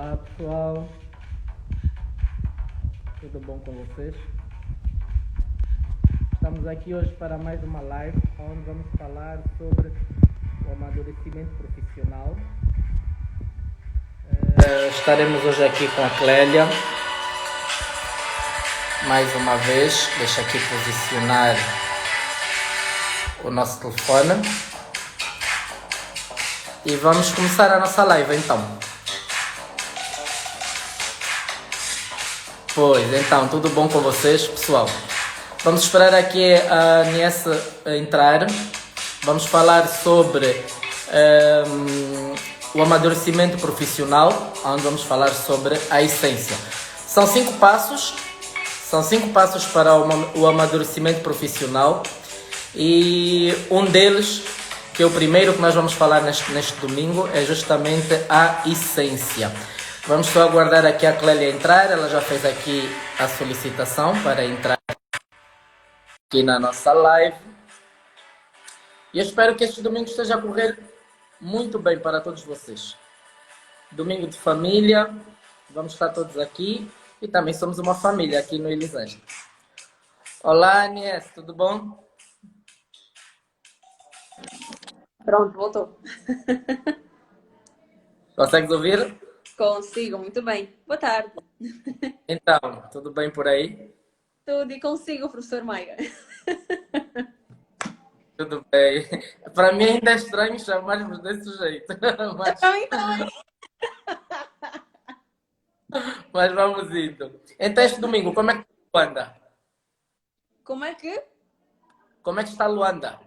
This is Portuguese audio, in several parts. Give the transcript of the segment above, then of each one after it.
Olá pessoal, tudo bom com vocês? Estamos aqui hoje para mais uma live onde vamos falar sobre o amadurecimento profissional. Estaremos hoje aqui com a Clélia, mais uma vez. Deixa aqui posicionar o nosso telefone e vamos começar a nossa live então. Pois, então, tudo bom com vocês, pessoal? Vamos esperar aqui a Nies entrar. Vamos falar sobre o amadurecimento profissional, onde vamos falar sobre a essência. São 5 passos para o amadurecimento profissional e um deles, que é o primeiro que nós vamos falar neste domingo, é justamente a essência. Vamos só aguardar aqui a Clélia entrar. Ela já fez aqui a solicitação para entrar aqui na nossa live. E eu espero que este domingo esteja a correr muito bem para todos vocês. Domingo de família. Vamos estar todos aqui. E também somos uma família aqui no Elisângela. Olá, Anies, tudo bom? Pronto, voltou. Consegues ouvir? Consigo, muito bem. Boa tarde. Então, tudo bem por aí? Tudo e consigo, professor Maia. Tudo bem. Para mim ainda é estranho chamarmos desse jeito. Mas vamos indo. Então, este domingo, como é que está Luanda? Como é que? Como é que está Luanda?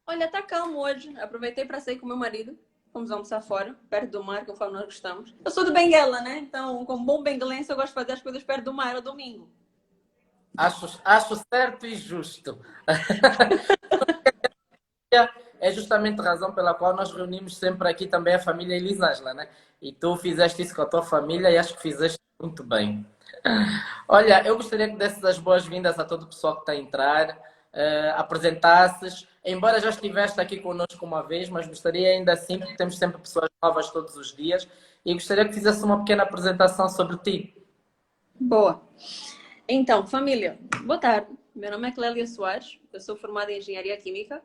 Olha, tá calmo hoje. Aproveitei para sair com meu marido. Fomos almoçar fora, perto do mar, conforme nós gostamos. Eu sou do Benguela, né? Então, como bom benguelense, eu gosto de fazer as coisas perto do mar ao domingo. Acho certo e justo. É justamente a razão pela qual nós reunimos sempre aqui também a família Elisângela, né? E tu fizeste isso com a tua família e acho que fizeste muito bem. Olha, eu gostaria que desses as boas-vindas a todo o pessoal que está a entrar, apresentasses, embora já estiveste aqui connosco uma vez, mas gostaria ainda assim, porque temos sempre pessoas novas todos os dias, e gostaria que fizesse uma pequena apresentação sobre ti. Boa. Então, família, boa tarde. Meu nome é Clélia Soares, eu sou formada em Engenharia Química,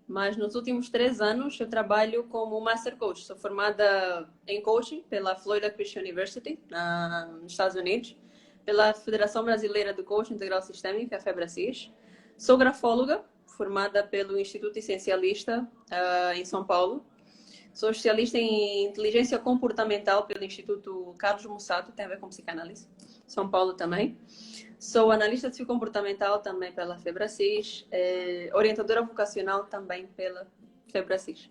mas nos últimos 3 anos eu trabalho como Master Coach. Sou formada em Coaching pela Florida Christian University, nos Estados Unidos, pela Federação Brasileira do Coaching Integral Sistêmico, a FEBRACIS. Sou grafóloga, formada pelo Instituto Essencialista, em São Paulo. Sou especialista em inteligência comportamental pelo Instituto Carlos Mussato, tem a ver com psicanálise, São Paulo também. Sou analista psicocomportamental também pela FEBRACIS, orientadora vocacional também pela FEBRACIS.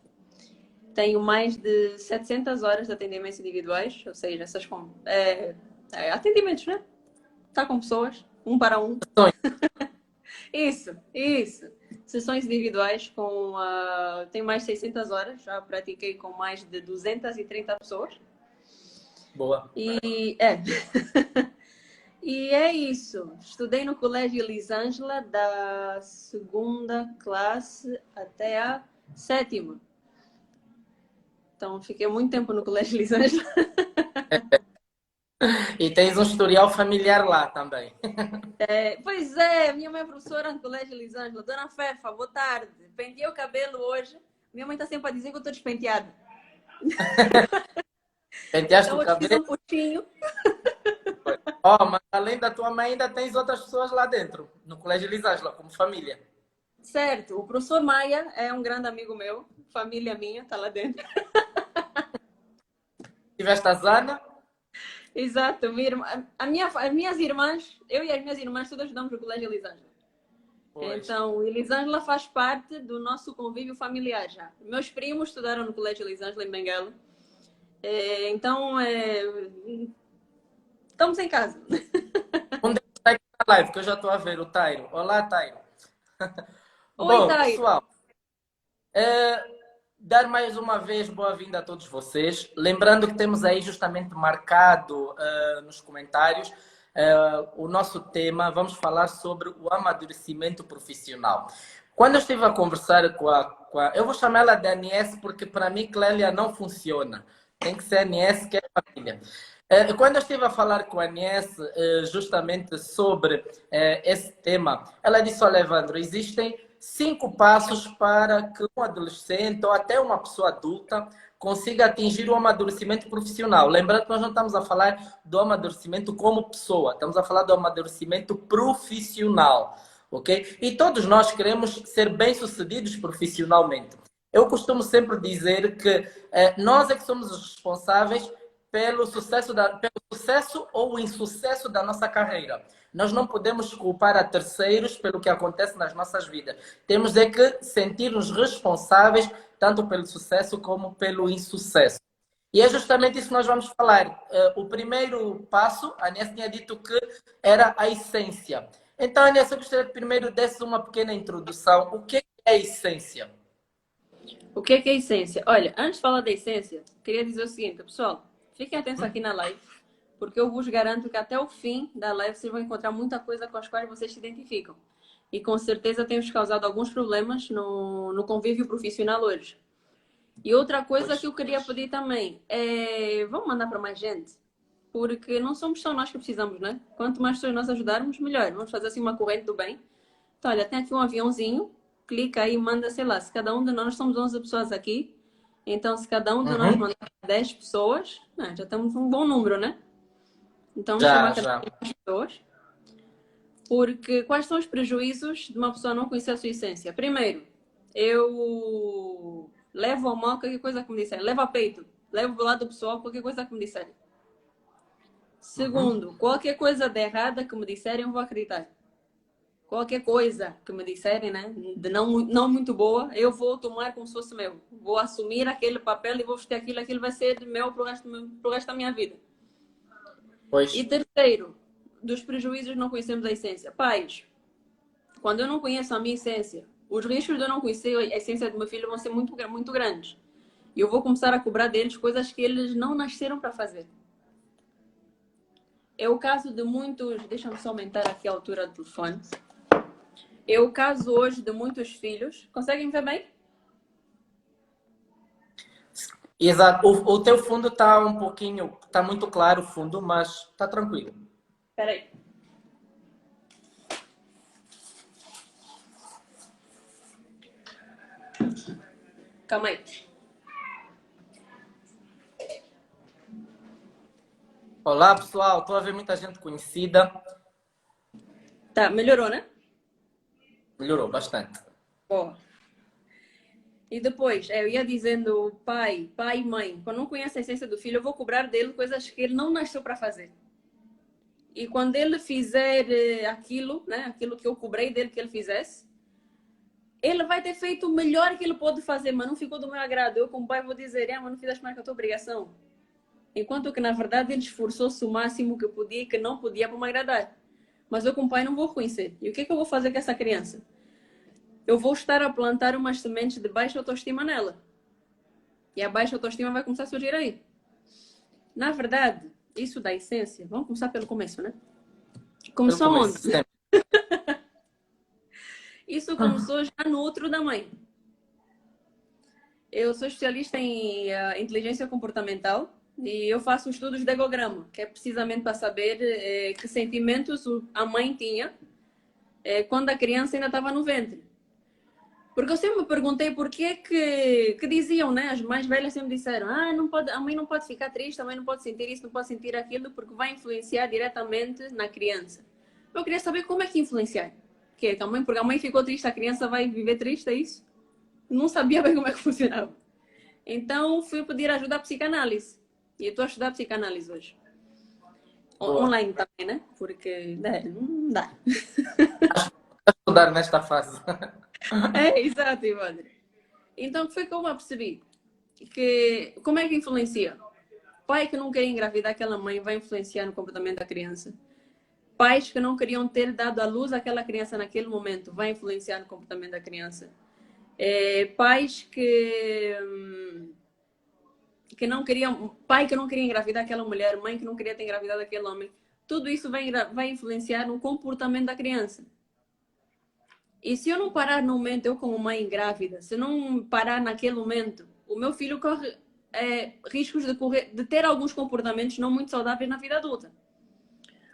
Tenho mais de 700 horas de atendimentos individuais, ou seja, essas atendimentos, né? Está com pessoas, um para um. Isso. Sessões individuais tenho mais de 600 horas, já pratiquei com mais de 230 pessoas. Boa. E é isso. Estudei no Colégio Elisângela da 2ª classe até a 7ª. Então, fiquei muito tempo no Colégio Elisângela. E tens um historial familiar lá também. Pois é, minha mãe é professora no Colégio Elisângela. Dona Fefa, boa tarde. Penteei o cabelo hoje. Minha mãe está sempre a dizer que eu estou despenteada. Penteaste Então, o eu fiz cabelo? um puxinho. Mas além da tua mãe, ainda tens outras pessoas lá dentro, no Colégio Elisângela, como família. Certo, o professor Maia é um grande amigo meu, família minha, está lá dentro. Tiveste a Zana? Exato, minha irmã, as minhas irmãs, eu e as minhas irmãs todas estudamos no Colégio Elisângela. Pois. Então, o Elisângela faz parte do nosso convívio familiar já. Meus primos estudaram no Colégio Elisângela em Benguela. Então, estamos em casa. Onde está aqui na live, que eu já estou a ver o Tairo. Olá, Tairo. Oi, Bom, Tairo. pessoal, dar mais uma vez boa-vinda a todos vocês. Lembrando que temos aí justamente marcado nos comentários o nosso tema. Vamos falar sobre o amadurecimento profissional. Quando eu estive a conversar com a eu vou chamar ela de Anies porque para mim Clélia não funciona. Tem que ser Anies, que é família. Quando eu estive a falar com a Anies justamente sobre esse tema, ela disse: olha, Evandro, existem 5 passos para que um adolescente ou até uma pessoa adulta consiga atingir o amadurecimento profissional. Lembrando que nós não estamos a falar do amadurecimento como pessoa, estamos a falar do amadurecimento profissional, ok? E todos nós queremos ser bem-sucedidos profissionalmente. Eu costumo sempre dizer que nós é que somos os responsáveis pelo sucesso ou insucesso da nossa carreira. Nós não podemos culpar a terceiros pelo que acontece nas nossas vidas. Temos é que sentir-nos responsáveis tanto pelo sucesso como pelo insucesso. E é justamente isso que nós vamos falar. O primeiro passo, a Anies tinha dito que era a essência. Então, Anies, eu gostaria que primeiro desse uma pequena introdução. O que é a essência? O que é a essência? Olha, antes de falar da essência, queria dizer o seguinte, pessoal, fiquem atentos aqui na live, porque eu vos garanto que até o fim da live vocês vão encontrar muita coisa com as quais vocês se identificam. E com certeza temos causado alguns problemas no convívio profissional hoje. E outra coisa que eu queria pedir também é, vamos mandar para mais gente, porque não somos só nós que precisamos, né? Quanto mais pessoas nós ajudarmos, melhor. Vamos fazer assim uma corrente do bem. Então, olha, tem aqui um aviãozinho, clica aí e manda, sei lá, se cada um de nós somos 11 pessoas aqui, então se cada um de nós mandar 10 pessoas, né, já estamos um bom número, né? Então vamos chamar cada vez mais pessoas. Porque quais são os prejuízos de uma pessoa não conhecer a sua essência? Primeiro, eu levo a mal qualquer coisa que me disserem, levo a peito, levo do lado pessoal qualquer coisa que me disserem. Segundo, qualquer coisa de errada que me disserem, eu vou acreditar. Qualquer coisa que me disserem, né, de não muito boa, eu vou tomar como se fosse meu. Vou assumir aquele papel e vou vestir aquilo vai ser meu pro resto da minha vida. Pois. E terceiro, dos prejuízos de não conhecermos a essência. Pais, quando eu não conheço a minha essência, os riscos de eu não conhecer a essência do meu filho vão ser muito, muito grandes. E eu vou começar a cobrar deles coisas que eles não nasceram para fazer. É o caso de muitos... Deixa-me só aumentar aqui a altura do telefone. É o caso hoje de muitos filhos. Conseguem ver bem? Exato. O teu fundo está um pouquinho... Está muito claro o fundo, mas está tranquilo. Espera aí. Calma aí. Olá, pessoal. Estou a ver muita gente conhecida. Tá, melhorou, né? Melhorou bastante. Boa. E depois, eu ia dizendo pai e mãe, quando não conhece a essência do filho, eu vou cobrar dele coisas que ele não nasceu para fazer. E quando ele fizer aquilo, né, aquilo que eu cobrei dele que ele fizesse, ele vai ter feito o melhor que ele pode fazer, mas não ficou do meu agrado. Eu, como pai, vou dizer, mas não fizeste mais que a tua obrigação. Enquanto que, na verdade, ele esforçou-se o máximo que podia e que não podia para me agradar. Mas eu, como pai, não vou reconhecer. E o que é que eu vou fazer com essa criança? Eu vou estar a plantar umas sementes de baixa autoestima nela. E a baixa autoestima vai começar a surgir aí. Na verdade, isso da essência, vamos começar pelo começo, né? Começou onde? Isso começou já no útero da mãe. Eu sou especialista em inteligência comportamental e eu faço estudos de egograma, que é precisamente para saber que sentimentos a mãe tinha quando a criança ainda estava no ventre. Porque eu sempre me perguntei por que diziam, né? As mais velhas sempre disseram, não pode, a mãe não pode ficar triste, a mãe não pode sentir isso, não pode sentir aquilo, porque vai influenciar diretamente na criança. Eu queria saber como é que influenciar. Porque a mãe ficou triste, a criança vai viver triste, é isso? Não sabia bem como é que funcionava. Então, fui pedir ajuda à psicanálise. E eu estou a estudar psicanálise hoje. Online também, né? Porque não dá. Estudar nesta fase. Exato, Ivandro. Então, o que foi que eu me apercebi? Que, como é que influencia? Pai que não quer engravidar aquela mãe vai influenciar no comportamento da criança. Pais que não queriam ter dado à luz àquela criança naquele momento vai influenciar no comportamento da criança. Pais que não queriam... Pai que não queria engravidar aquela mulher, mãe que não queria ter engravidado aquele homem. Tudo isso vai influenciar no comportamento da criança. E se eu não parar no momento, eu como mãe grávida, se não parar naquele momento, o meu filho corre riscos de ter alguns comportamentos não muito saudáveis na vida adulta.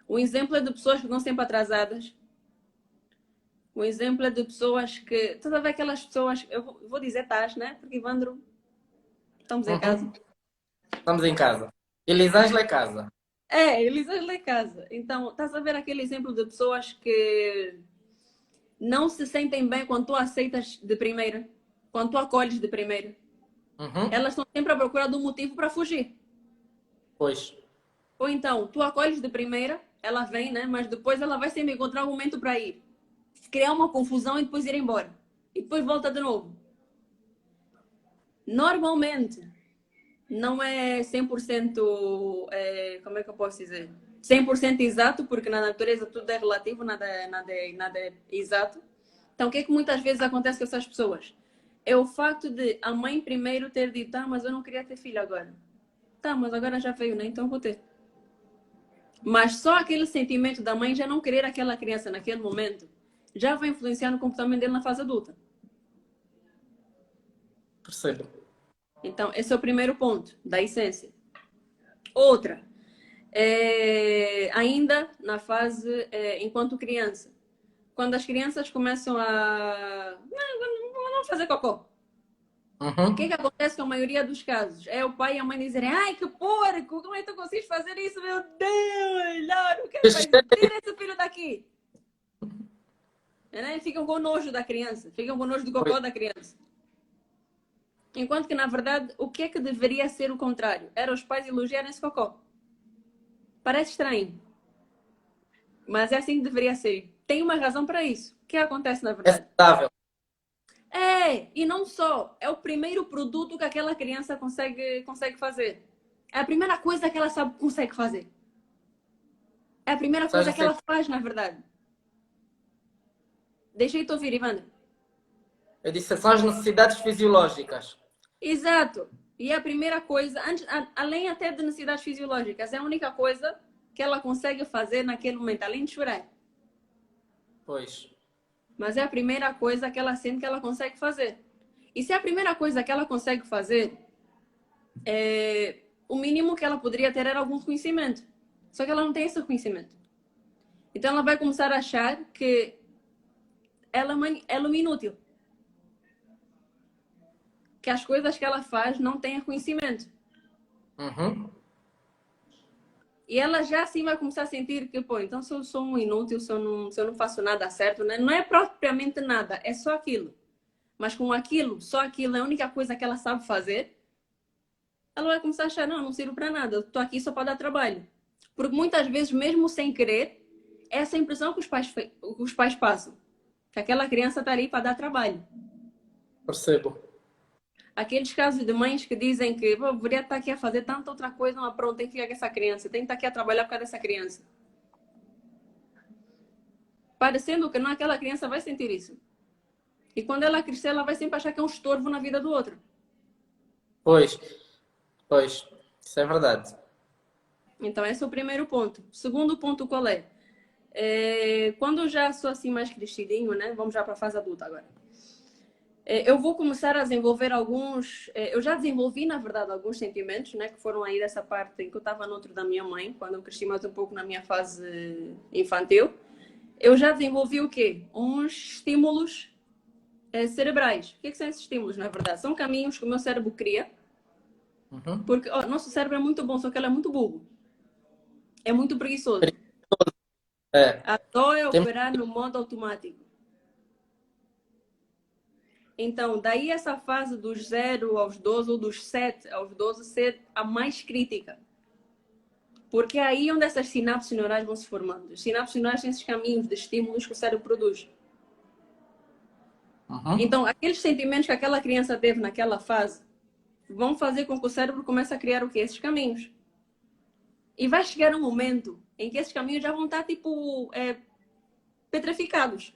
O exemplo é de pessoas que estão sempre atrasadas. O exemplo é de pessoas que... Estás a ver aquelas pessoas... Eu vou dizer estás, né? Porque, Ivandro, estamos em casa. Uhum. Estamos em casa. Elisângela é casa. Elisângela é casa. Então, estás a ver aquele exemplo de pessoas que não se sentem bem quando tu aceitas de primeira, quando tu acolhes de primeira. Uhum. Elas estão sempre à procura de um motivo para fugir. Pois. Ou então, tu acolhes de primeira, ela vem, né? Mas depois ela vai sempre encontrar um momento para ir. Criar uma confusão e depois ir embora. E depois volta de novo. Normalmente, não é 100%, como é que eu posso dizer? 100% exato, porque na natureza tudo é relativo, nada é exato. Então, o que é que muitas vezes acontece com essas pessoas? É o facto de a mãe primeiro ter dito, mas eu não queria ter filho agora. Tá, mas agora já veio, né? Então vou ter. Mas só aquele sentimento da mãe já não querer aquela criança naquele momento já vai influenciar no comportamento dele na fase adulta. Percebo. Então, esse é o primeiro ponto da essência. Outra, ainda na fase enquanto criança. Quando as crianças começam a não fazer cocô. O que Uhum. que acontece com a maioria dos casos? É o pai e a mãe dizerem, ai, que porco, como é que tu consegues fazer isso? Meu Deus, não, o que faz? Tira esse filho daqui. Né? Ficam com nojo da criança, ficam com nojo do Pois. cocô da criança. Enquanto que, na verdade, o que é que deveria ser o contrário? Era os pais elogiarem esse cocô. Parece estranho, mas é assim que deveria ser. Tem uma razão para isso. O que acontece, na É verdade? saudável. E não só. É o primeiro produto que aquela criança consegue fazer. É a primeira coisa que ela sabe que consegue fazer. É a primeira Só coisa já que sei. ela faz, na verdade. Deixei-te ouvir, Ivandro. Eu disse, são as necessidades fisiológicas. Exato. E é a primeira coisa, além até de necessidades fisiológicas, é a única coisa que ela consegue fazer naquele momento, além de chorar. Pois. Mas é a primeira coisa que ela sente que ela consegue fazer. E se é a primeira coisa que ela consegue fazer, o mínimo que ela poderia ter era algum reconhecimento. Só que ela não tem esse reconhecimento. Então ela vai começar a achar que ela é uma inútil. Que as coisas que ela faz não têm reconhecimento. Uhum. E ela já assim vai começar a sentir que, pô, então se eu sou um inútil, se eu não faço nada certo, né? Não é propriamente nada, é só aquilo. Mas com aquilo, só aquilo é a única coisa que ela sabe fazer, ela vai começar a achar, não sirvo para nada, eu tô aqui só para dar trabalho. Porque muitas vezes, mesmo sem querer, é essa impressão que os pais passam. Que aquela criança está ali para dar trabalho. Percebo. Aqueles casos de mães que dizem que deveria estar aqui a fazer tanta outra coisa, não, pronto, tem que ficar com essa criança, tem que estar aqui a trabalhar por causa dessa criança. Parecendo que não, aquela criança vai sentir isso. E quando ela crescer, ela vai sempre achar que é um estorvo na vida do outro. Pois. Pois. Isso é verdade. Então, esse é o primeiro ponto. Segundo ponto, qual é? Quando eu já sou assim mais crescidinho, né? Vamos já para a fase adulta agora. Eu vou começar a desenvolver alguns... eu já desenvolvi, na verdade, alguns sentimentos, né? Que foram aí dessa parte em que eu estava no outro da minha mãe, quando eu cresci mais um pouco na minha fase infantil. Eu já desenvolvi o quê? Uns estímulos cerebrais. O que são esses estímulos, na verdade? São caminhos que o meu cérebro cria. Uhum. Porque nosso cérebro é muito bom, só que ele é muito burro. É muito preguiçoso. É. Adora Tem... operar no modo automático. Então, daí essa fase dos 0 aos 12 ou dos 7 aos 12 ser a mais crítica. Porque é aí onde essas sinapses neurais vão se formando. As sinapses neurais têm esses caminhos de estímulos que o cérebro produz. Uhum. Então, aqueles sentimentos que aquela criança teve naquela fase vão fazer com que o cérebro comece a criar o quê? Esses caminhos. E vai chegar um momento em que esses caminhos já vão estar, tipo, petrificados.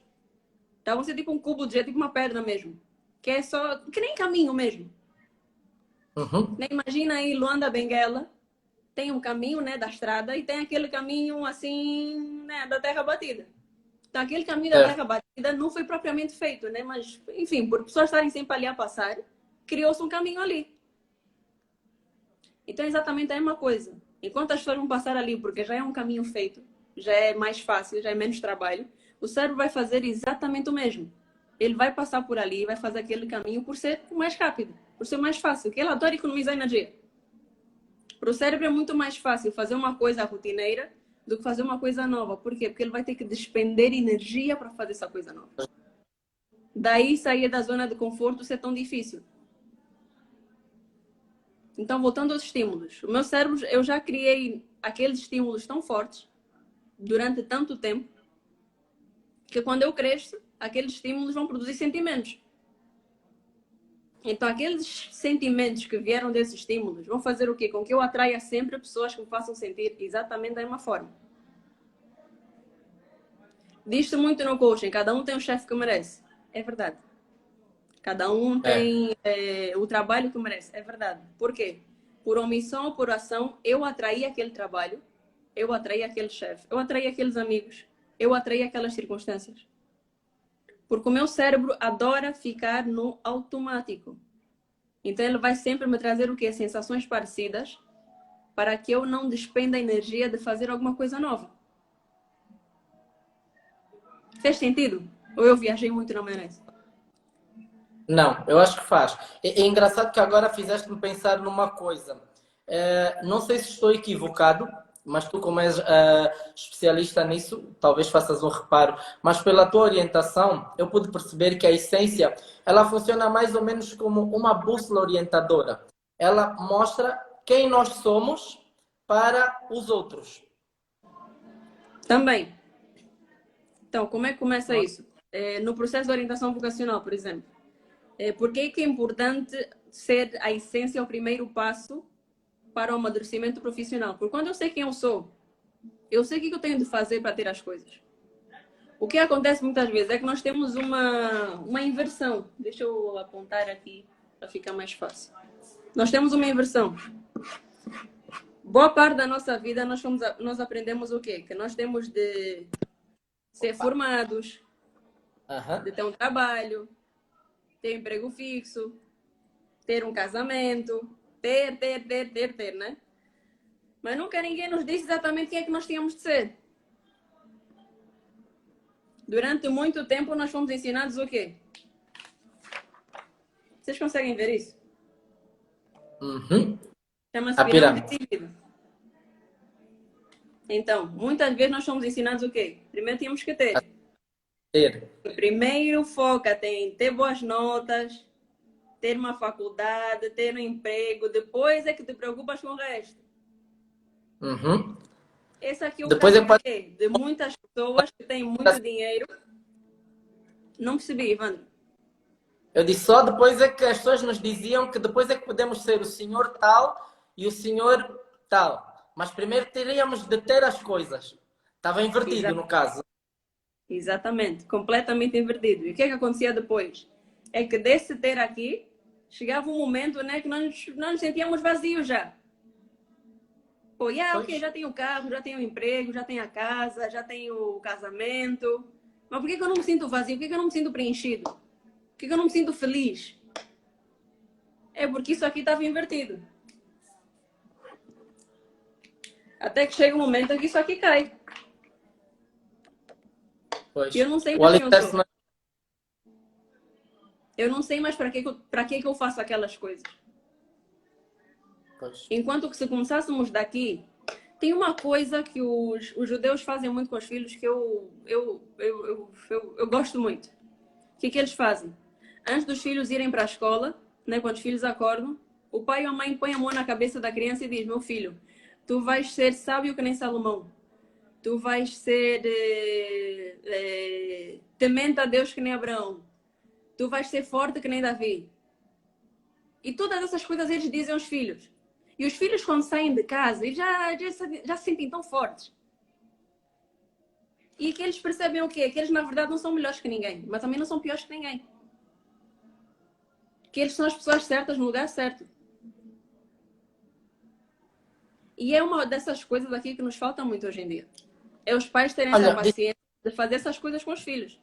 Já vão ser tipo um cubo de gelo, tipo uma pedra mesmo. Que é só... que nem caminho mesmo. Uhum. Imagina aí Luanda Benguela. Tem um caminho, né, da estrada e tem aquele caminho, assim, né, da terra batida. Então, aquele caminho da Certo. terra batida não foi propriamente feito, né? Mas, enfim, por pessoas estarem sempre ali a passar, criou-se um caminho ali. Então é exatamente a mesma coisa. Enquanto as pessoas vão passar ali, porque já é um caminho feito, já é mais fácil, já é menos trabalho, o cérebro vai fazer exatamente o mesmo. Ele vai passar por ali e vai fazer aquele caminho por ser mais rápido, por ser mais fácil, porque ele adora economizar energia. Para o cérebro é muito mais fácil fazer uma coisa rotineira do que fazer uma coisa nova. Por quê? Porque ele vai ter que despender energia para fazer essa coisa nova. Daí sair da zona de conforto ser tão difícil. Então, voltando aos estímulos. O meu cérebro, eu já criei aqueles estímulos tão fortes durante tanto tempo que quando eu cresço, aqueles estímulos vão produzir sentimentos. Então, aqueles sentimentos que vieram desses estímulos vão fazer o quê? Com que eu atraia sempre pessoas que me façam sentir exatamente da mesma forma. Diz-se muito no coaching, cada um tem o chefe que merece. É verdade. Cada um tem o trabalho que merece. É verdade. Por quê? Por omissão ou por ação, eu atraí aquele trabalho, eu atraí aquele chefe, eu atraí aqueles amigos, eu atraí aquelas circunstâncias. Porque o meu cérebro adora ficar no automático. Então ele vai sempre me trazer o quê? Sensações parecidas para que eu não despenda a energia de fazer alguma coisa nova. Fez sentido? Ou eu viajei muito na maionese? Não, eu acho que faz. É engraçado que agora fizeste-me pensar numa coisa. Não sei se estou equivocado, mas tu, como és especialista nisso, talvez faças um reparo. Mas pela tua orientação, eu pude perceber que a essência, ela funciona mais ou menos como uma bússola orientadora. Ela mostra quem nós somos para os outros. Também. Então, como é que começa isso? No processo de orientação vocacional, por exemplo. Por que é importante ser a essência o primeiro passo para o amadurecimento profissional? Porque quando eu sei quem eu sou, eu sei o que eu tenho de fazer para ter as coisas. O que acontece muitas vezes é que nós temos uma inversão. Deixa eu apontar aqui para ficar mais fácil. Nós temos uma inversão. Boa parte da nossa vida nós aprendemos o quê? Que nós temos de ser formados, de ter um trabalho, ter um emprego fixo, ter um casamento, ter, né? Mas nunca ninguém nos disse exatamente quem é que nós tínhamos de ser. Durante muito tempo nós fomos ensinados o quê? Vocês conseguem ver isso? Uhum. Chama-se A pirâmide pirâmide. de vida. Então, muitas vezes nós somos ensinados o quê? Primeiro tínhamos que ter. Ter. Primeiro foca em ter boas notas, ter uma faculdade, ter um emprego, depois é que te preocupas com o resto. Uhum. Esse aqui é o Depois caso é de quê? De muitas pessoas que têm muito dinheiro. Não percebi, Evandro. Eu disse só depois é que as pessoas nos diziam que depois é que podemos ser o senhor tal e o senhor tal. Mas primeiro teríamos de ter as coisas. Estava invertido no caso. Exatamente, completamente invertido. E o que é que acontecia depois? É que desse ter aqui, chegava um momento, né, que nós nos sentíamos vazios já. Pô, ok, já tenho o carro, já tenho o emprego, já tenho a casa, já tenho o casamento. Mas por que eu não me sinto vazio? Por que eu não me sinto preenchido? Por que eu não me sinto feliz? É porque isso aqui estava invertido. Até que chega um momento em que isso aqui cai. Pois. E eu não sei O mais quem eu alicerce sou. Eu não sei mais para que eu faço aquelas coisas. Pois. Enquanto que se começássemos daqui, tem uma coisa que os judeus fazem muito com os filhos que eu gosto muito. O que eles fazem? Antes dos filhos irem para a escola, né, quando os filhos acordam, o pai ou a mãe põe a mão na cabeça da criança e diz: meu filho, tu vais ser sábio que nem Salomão. Tu vais ser temente a Deus que nem Abraão. Tu vais ser forte que nem Davi. E todas essas coisas eles dizem aos filhos. E os filhos, quando saem de casa, eles já se sentem tão fortes. E que eles percebem o quê? Que eles, na verdade, não são melhores que ninguém, mas também não são piores que ninguém. Que eles são as pessoas certas no lugar certo. E é uma dessas coisas aqui que nos falta muito hoje em dia. É os pais terem essa paciência de fazer essas coisas com os filhos.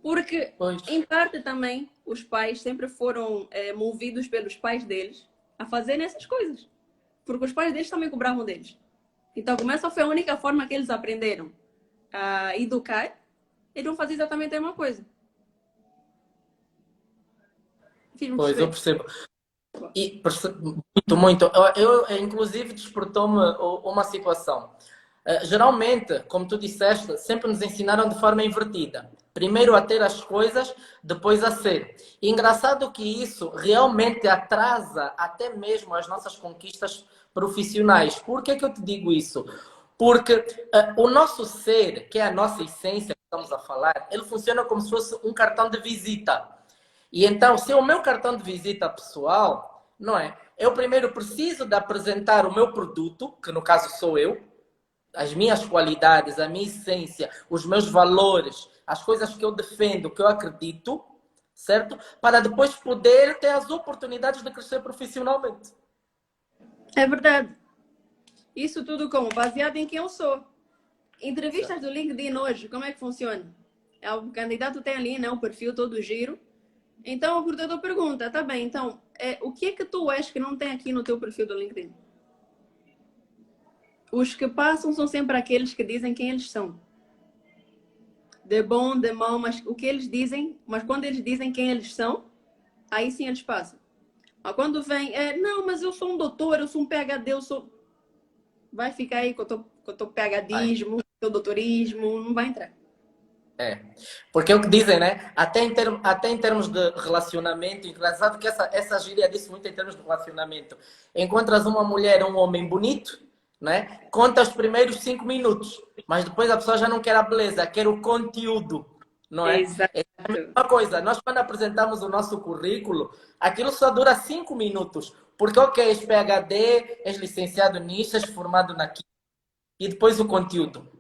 Porque, em parte também, os pais sempre foram movidos pelos pais deles a fazerem essas coisas. porque os pais deles também cobravam deles. Então, como essa foi a única forma que eles aprenderam a educar, eles vão fazer exatamente a mesma coisa. Fiz-me Pois, eu perceber. percebo. E muito, muito. Inclusive, despertou-me uma situação. Geralmente, como tu disseste, sempre nos ensinaram de forma invertida. Primeiro a ter as coisas, depois a ser. E engraçado que isso realmente atrasa até mesmo as nossas conquistas profissionais. Por que que eu te digo isso? Porque o nosso ser, que é a nossa essência que estamos a falar, ele funciona como se fosse um cartão de visita. E então, se é o meu cartão de visita pessoal, não é? Eu primeiro preciso de apresentar o meu produto, que no caso sou eu, as minhas qualidades, a minha essência, os meus valores, as coisas que eu defendo, que eu acredito, certo? Para depois poder ter as oportunidades de crescer profissionalmente. É verdade. Isso tudo como? Baseado em quem eu sou. Entrevistas Certo. do LinkedIn hoje, como é que funciona? O candidato tem ali, né, o perfil todo giro. Então o recrutador pergunta, tá bem, então, o que é que tu és que não tem aqui no teu perfil do LinkedIn? Os que passam são sempre aqueles que dizem quem eles são. De bom, de mau, mas o que eles dizem, mas quando eles dizem quem eles são, aí sim eles passam. Quando vem, não, mas eu sou um doutor, eu sou um PhD, eu sou. Vai ficar aí com o teu Ai, PhDismo, teu doutorismo, não vai entrar. é. Porque é o que dizem, né? Até em termos de relacionamento, engraçado que essa gíria disse muito em termos de relacionamento. Encontras uma mulher ou um homem bonito, né? Conta os primeiros 5 minutos, mas depois a pessoa já não quer a beleza, quer o conteúdo, não é? Exato. É a mesma coisa, nós quando apresentamos o nosso currículo, aquilo só dura 5 minutos. Porque, ok, és PhD, és licenciado nisso, és formado naquilo, e depois o conteúdo.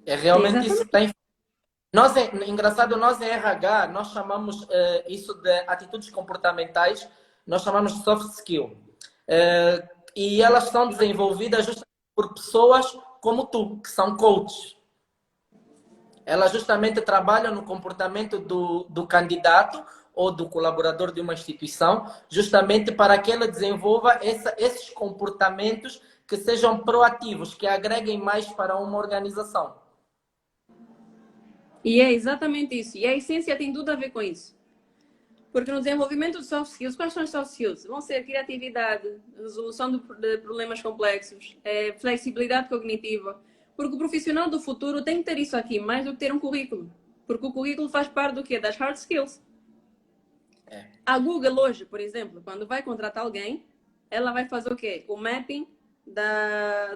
É realmente isso que Exatamente. tem. Engraçado, nós em RH, nós chamamos isso de atitudes comportamentais, nós chamamos de soft skill. E elas são desenvolvidas justamente por pessoas como tu, que são coaches. Elas justamente trabalham no comportamento do candidato ou do colaborador de uma instituição, justamente para que ela desenvolva esses comportamentos que sejam proativos, que agreguem mais para uma organização. E é exatamente isso. E a essência tem tudo a ver com isso. Porque no desenvolvimento de soft skills, quais são os soft skills? Vão ser criatividade, resolução de problemas complexos, flexibilidade cognitiva. Porque o profissional do futuro tem que ter isso aqui, mais do que ter um currículo. Porque o currículo faz parte do quê? Das hard skills. É, A Google hoje, por exemplo, quando vai contratar alguém, ela vai fazer o quê? O mapping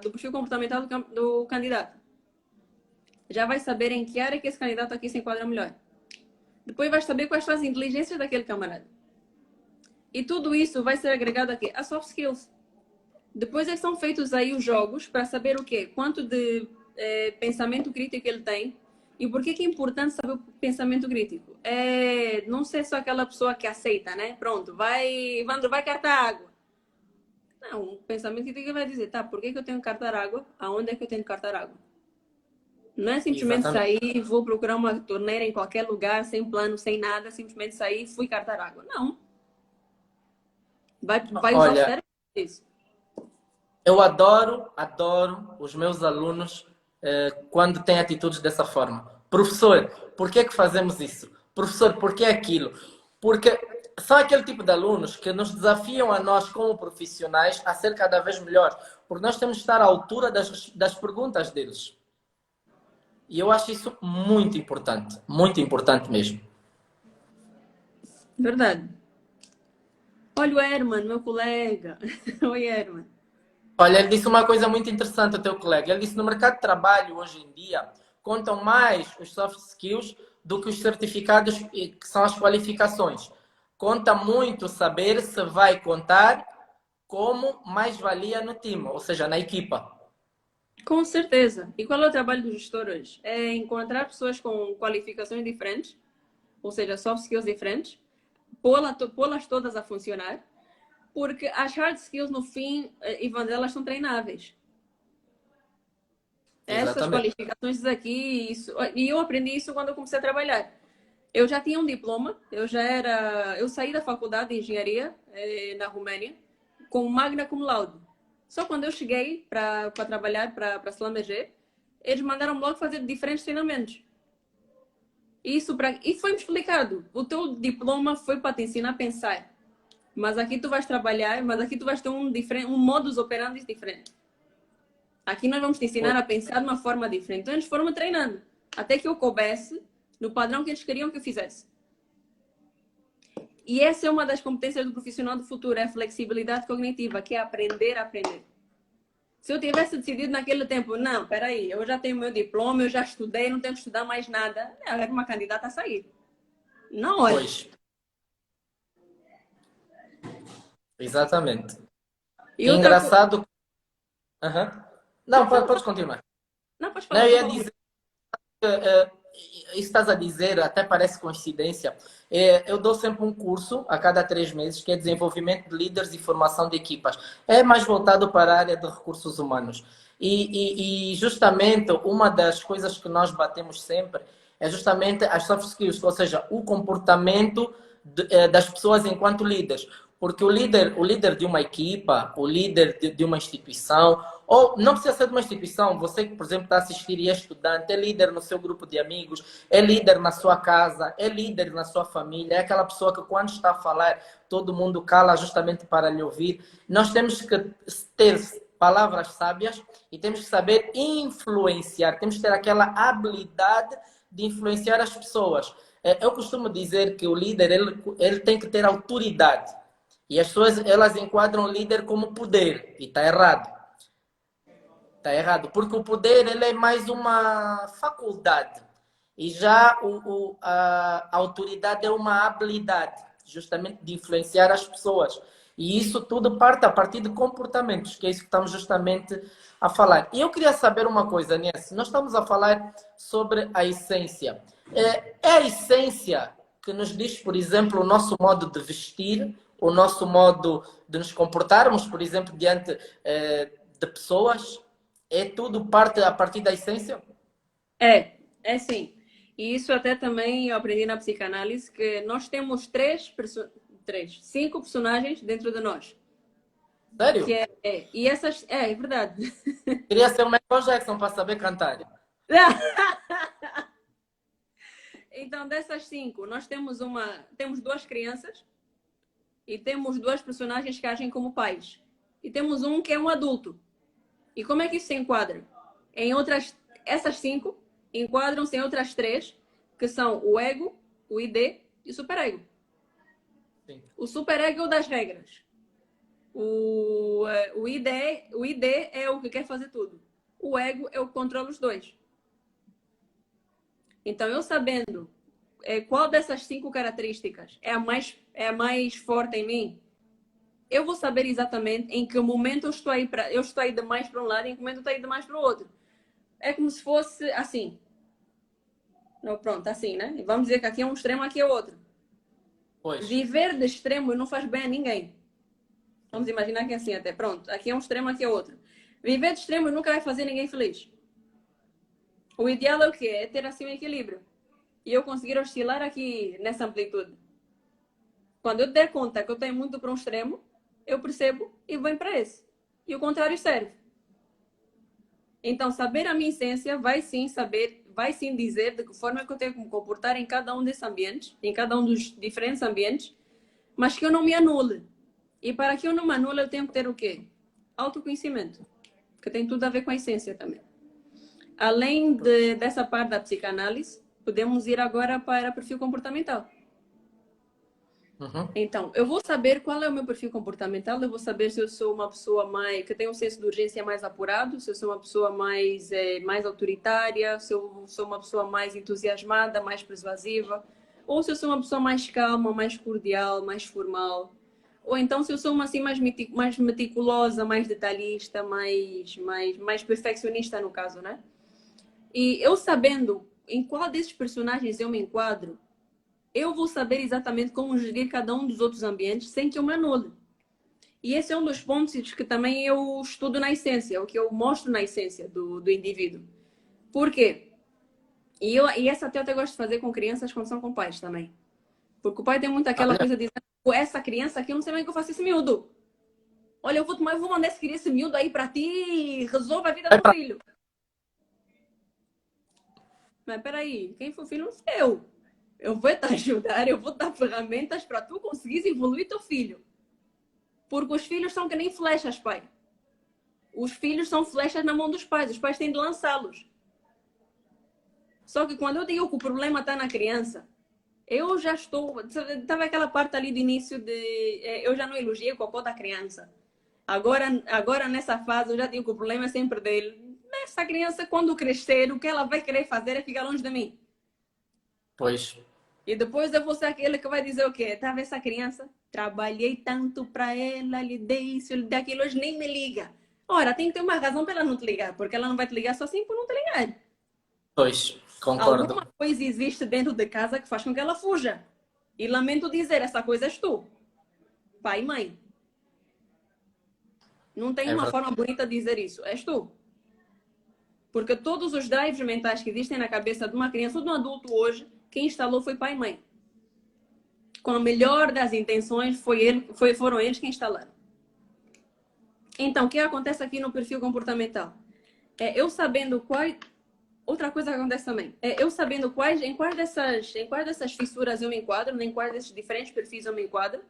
do perfil comportamental do candidato. Já vai saber em que área que esse candidato aqui se enquadra melhor. Depois vai saber quais são as inteligências daquele camarada. E tudo isso vai ser agregado aqui a soft skills. Depois é que são feitos aí os jogos para saber o quê? Quanto de pensamento crítico ele tem. E por que é importante saber o pensamento crítico? Não ser só aquela pessoa que aceita, né? Pronto, Evandro, vai cartar água. Não, o pensamento crítico vai dizer, tá, por que eu tenho que cartar água? Aonde é que eu tenho que cartar água? Não é simplesmente exatamente. sair, vou procurar uma torneira em qualquer lugar, sem plano, sem nada, simplesmente sair, fui cartar água. Não. Vai usar o Olha, cérebro para isso. eu adoro os meus alunos quando têm atitudes dessa forma. Professor, por que é que fazemos isso? Professor, por que aquilo? Porque são aquele tipo de alunos que nos desafiam a nós, como profissionais, a ser cada vez melhores. Porque nós temos de estar à altura das perguntas deles. E eu acho isso muito importante mesmo. Verdade. Olha o Herman, meu colega. Oi, Herman. Olha, ele disse uma coisa muito interessante ao teu colega. Ele disse que no mercado de trabalho, hoje em dia, contam mais os soft skills do que os certificados, que são as qualificações. Conta muito saber se vai contar como mais-valia no time, ou seja, na equipa. Com certeza. E qual é o trabalho do gestor hoje? É encontrar pessoas com qualificações diferentes, ou seja, soft skills diferentes, pô-las todas a funcionar, porque as hard skills, no fim, Ivan, elas são treináveis. Essas Exatamente. qualificações aqui, isso, e eu aprendi isso quando eu comecei a trabalhar. Eu já tinha um diploma, eu saí da faculdade de engenharia na Roménia com magna cum laude. Só quando eu cheguei para trabalhar para a Schlumberger, eles mandaram logo fazer diferentes treinamentos. E foi-me explicado. O teu diploma foi para te ensinar a pensar. Mas aqui tu vais trabalhar, mas aqui tu vais ter um modus operandi diferente. Aqui nós vamos te ensinar a pensar de uma forma diferente. Então eles foram-me treinando. Até que eu coubesse no padrão que eles queriam que eu fizesse. E essa é uma das competências do profissional do futuro, é a flexibilidade cognitiva, que é aprender a aprender. Se eu tivesse decidido naquele tempo, não, peraí, eu já tenho meu diploma, eu já estudei, não tenho que estudar mais nada, eu era uma candidata a sair. Na hora. Pois, exatamente. E E é outra coisa... engraçado. Aham. Não, pode continuar. Não, podes Não, falar, eu estou ia falando. dizer, isso estás a dizer, até parece coincidência. Eu dou sempre um curso a cada 3 meses, que é desenvolvimento de líderes e formação de equipas. É mais voltado para a área de recursos humanos. E justamente uma das coisas que nós batemos sempre é justamente as soft skills, ou seja, o comportamento das pessoas enquanto líderes. Porque o líder de uma equipa, o líder de uma instituição, ou não precisa ser de uma instituição, você que, por exemplo, está a assistir e é estudante, é líder no seu grupo de amigos, é líder na sua casa, é líder na sua família, é aquela pessoa que quando está a falar, todo mundo cala justamente para lhe ouvir. Nós temos que ter palavras sábias e temos que saber influenciar, temos que ter aquela habilidade de influenciar as pessoas. Eu costumo dizer que o líder ele tem que ter autoridade. E as pessoas elas enquadram o líder como poder. E está errado. Está errado. Porque o poder ele é mais uma faculdade. E já a autoridade é uma habilidade, justamente de influenciar as pessoas. E isso tudo parte a partir de comportamentos, que é isso que estamos justamente a falar. E eu queria saber uma coisa, Ness. Nós estamos a falar sobre a essência. É a essência que nos diz, por exemplo, o nosso modo de vestir, o nosso modo de nos comportarmos, por exemplo, diante de pessoas. É tudo parte a partir da essência? É sim. E isso até também eu aprendi na psicanálise, que nós temos cinco personagens dentro de nós. Sério? E essas, é verdade. Queria ser o Michael Jackson para saber cantar. Então, dessas cinco, nós temos duas crianças e temos duas personagens que agem como pais. E temos um que é um adulto. E como é que isso se enquadra? Essas cinco enquadram-se em outras três, que são o ego, o ID e o superego. Sim. O superego é o das regras. O ID é o que quer fazer tudo. O ego é o que controla os dois. Então, eu sabendo qual dessas cinco características é a mais forte em mim, eu vou saber exatamente em que momento eu estou aí demais para um lado e em que momento eu estou aí demais para o outro. É como se fosse assim. Não, pronto, assim, né? Vamos dizer que aqui é um extremo, aqui é outro. Pois. Viver de extremo não faz bem a ninguém. Vamos imaginar que é assim até. Pronto, aqui é um extremo, aqui é outro. Viver de extremo nunca vai fazer ninguém feliz. O ideal é o quê? É ter assim um equilíbrio. E eu conseguir oscilar aqui nessa amplitude. Quando eu der conta que eu tenho muito para um extremo, eu percebo e venho para esse. E o contrário serve. Então, saber a minha essência vai sim dizer de que forma é que eu tenho que me comportar em cada um desses ambientes, em cada um dos diferentes ambientes, mas que eu não me anule. E para que eu não me anule, eu tenho que ter o quê? Autoconhecimento. Que tem tudo a ver com a essência também. Além dessa parte da psicanálise, podemos ir agora para o perfil comportamental. Uhum. Então, eu vou saber qual é o meu perfil comportamental, eu vou saber se eu sou uma pessoa que tem um senso de urgência mais apurado, se eu sou uma pessoa mais autoritária, se eu sou uma pessoa mais entusiasmada, mais persuasiva, ou se eu sou uma pessoa mais calma, mais cordial, mais formal, ou então se eu sou uma assim mais meticulosa, mais detalhista, mais perfeccionista no caso, né? E eu sabendo em qual desses personagens eu me enquadro, eu vou saber exatamente como gerir cada um dos outros ambientes sem que eu me anule. E esse é um dos pontos que também eu estudo na essência, o que eu mostro na essência do indivíduo. Por quê? E essa até eu até gosto de fazer com crianças quando são com pais também. Porque o pai tem muito aquela coisa de dizer, "Pô, essa criança aqui, eu não sei bem o que eu faço esse miúdo. Olha, vou mandar esse miúdo aí para ti e resolve a vida do filho. Mas peraí, quem foi o filho não sou eu. Eu vou te ajudar, eu vou te dar ferramentas para tu conseguires evoluir teu filho. Porque os filhos são que nem flechas, pai. Os filhos são flechas na mão dos pais. Os pais têm de lançá-los. Só que quando eu digo que o problema está na criança, eu já estou... Estava aquela parte ali do início de... Eu já não elogiei o cocô da criança. Agora, nessa fase, eu já digo que o problema é sempre dele. Essa criança, quando crescer, o que ela vai querer fazer é ficar longe de mim. Pois. E depois eu vou ser aquele que vai dizer o quê? Tá vendo essa criança? Trabalhei tanto para ela, lhe dei isso, lhe dei aquilo, hoje nem me liga. Ora, tem que ter uma razão para ela não te ligar, porque ela não vai te ligar só assim por não te ligar. Pois, concordo. Alguma coisa existe dentro de casa que faz com que ela fuja. E lamento dizer, essa coisa és tu. Pai e mãe. Não tem É uma verdade. forma bonita de dizer isso. És tu. Porque todos os drives mentais que existem na cabeça de uma criança ou de um adulto hoje, quem instalou foi pai e mãe. Com a melhor das intenções, foram eles que instalaram. Então, o que acontece aqui no perfil comportamental? Eu sabendo quais... Outra coisa que acontece também. Eu sabendo em quais dessas fissuras eu me enquadro, em quais desses diferentes perfis eu me enquadro.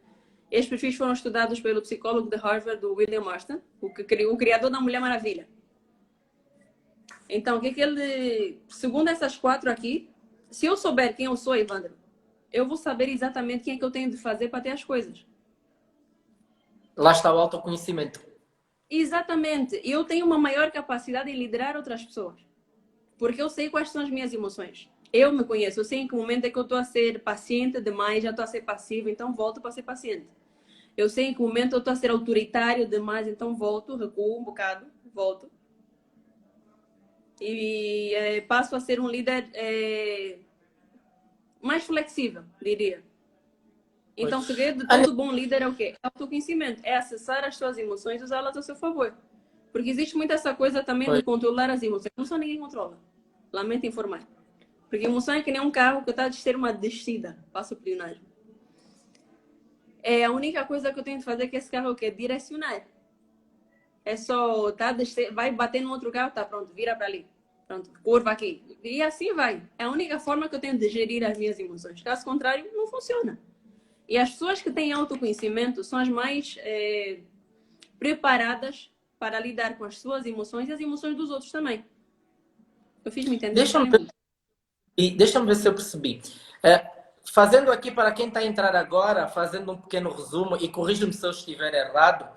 Estes perfis foram estudados pelo psicólogo de Harvard, o William Marston, o criador da Mulher Maravilha. Então, segundo essas 4 aqui, se eu souber quem eu sou, Evandro, eu vou saber exatamente quem é que eu tenho de fazer para ter as coisas. Lá está o autoconhecimento. Exatamente. E eu tenho uma maior capacidade em liderar outras pessoas. Porque eu sei quais são as minhas emoções. Eu me conheço. Eu sei em que momento é que eu estou a ser paciente demais, já estou a ser passivo, então volto para ser paciente. Eu sei em que momento eu estou a ser autoritário demais, então volto, recuo um bocado, volto. E passo a ser um líder mais flexível, diria. Então, o segredo de todo bom líder é o quê? Autoconhecimento. É acessar as suas emoções e usá-las a seu favor. Porque existe muito essa coisa também de controlar as emoções. Emoção ninguém controla. Lamento informar. Porque emoção é que nem um carro que está a ter uma descida. Passa o pleonasmo. A única coisa que eu tenho de fazer com esse carro é o quê? Direcionar. É só, vai bater no outro carro, tá pronto, vira para ali. Pronto, curva aqui. E assim vai. É a única forma que eu tenho de gerir as minhas emoções. Caso contrário, não funciona. E as pessoas que têm autoconhecimento são as mais preparadas para lidar com as suas emoções e as emoções dos outros também. Eu fiz-me entender. Deixa-me ver se eu percebi. Fazendo aqui para quem está a entrar agora, fazendo um pequeno resumo e corrija-me se eu estiver errado,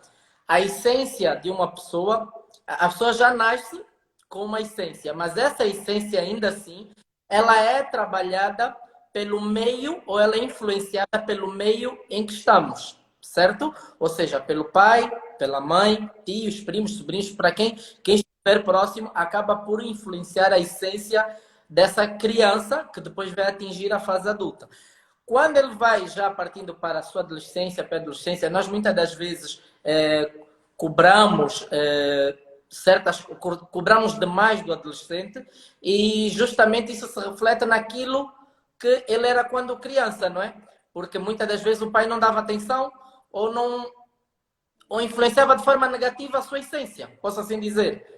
a essência de uma pessoa, a pessoa já nasce com uma essência, mas essa essência ainda assim, ela é trabalhada pelo meio ou ela é influenciada pelo meio em que estamos, certo? Ou seja, pelo pai, pela mãe, tios, primos, sobrinhos, para quem estiver próximo, acaba por influenciar a essência dessa criança que depois vai atingir a fase adulta. Quando ele vai já partindo para a sua adolescência, pré-adolescência, nós muitas das vezes cobramos cobramos demais do adolescente e justamente isso se reflete naquilo que ele era quando criança, não é? Porque muitas das vezes o pai não dava atenção ou influenciava de forma negativa a sua essência, posso assim dizer.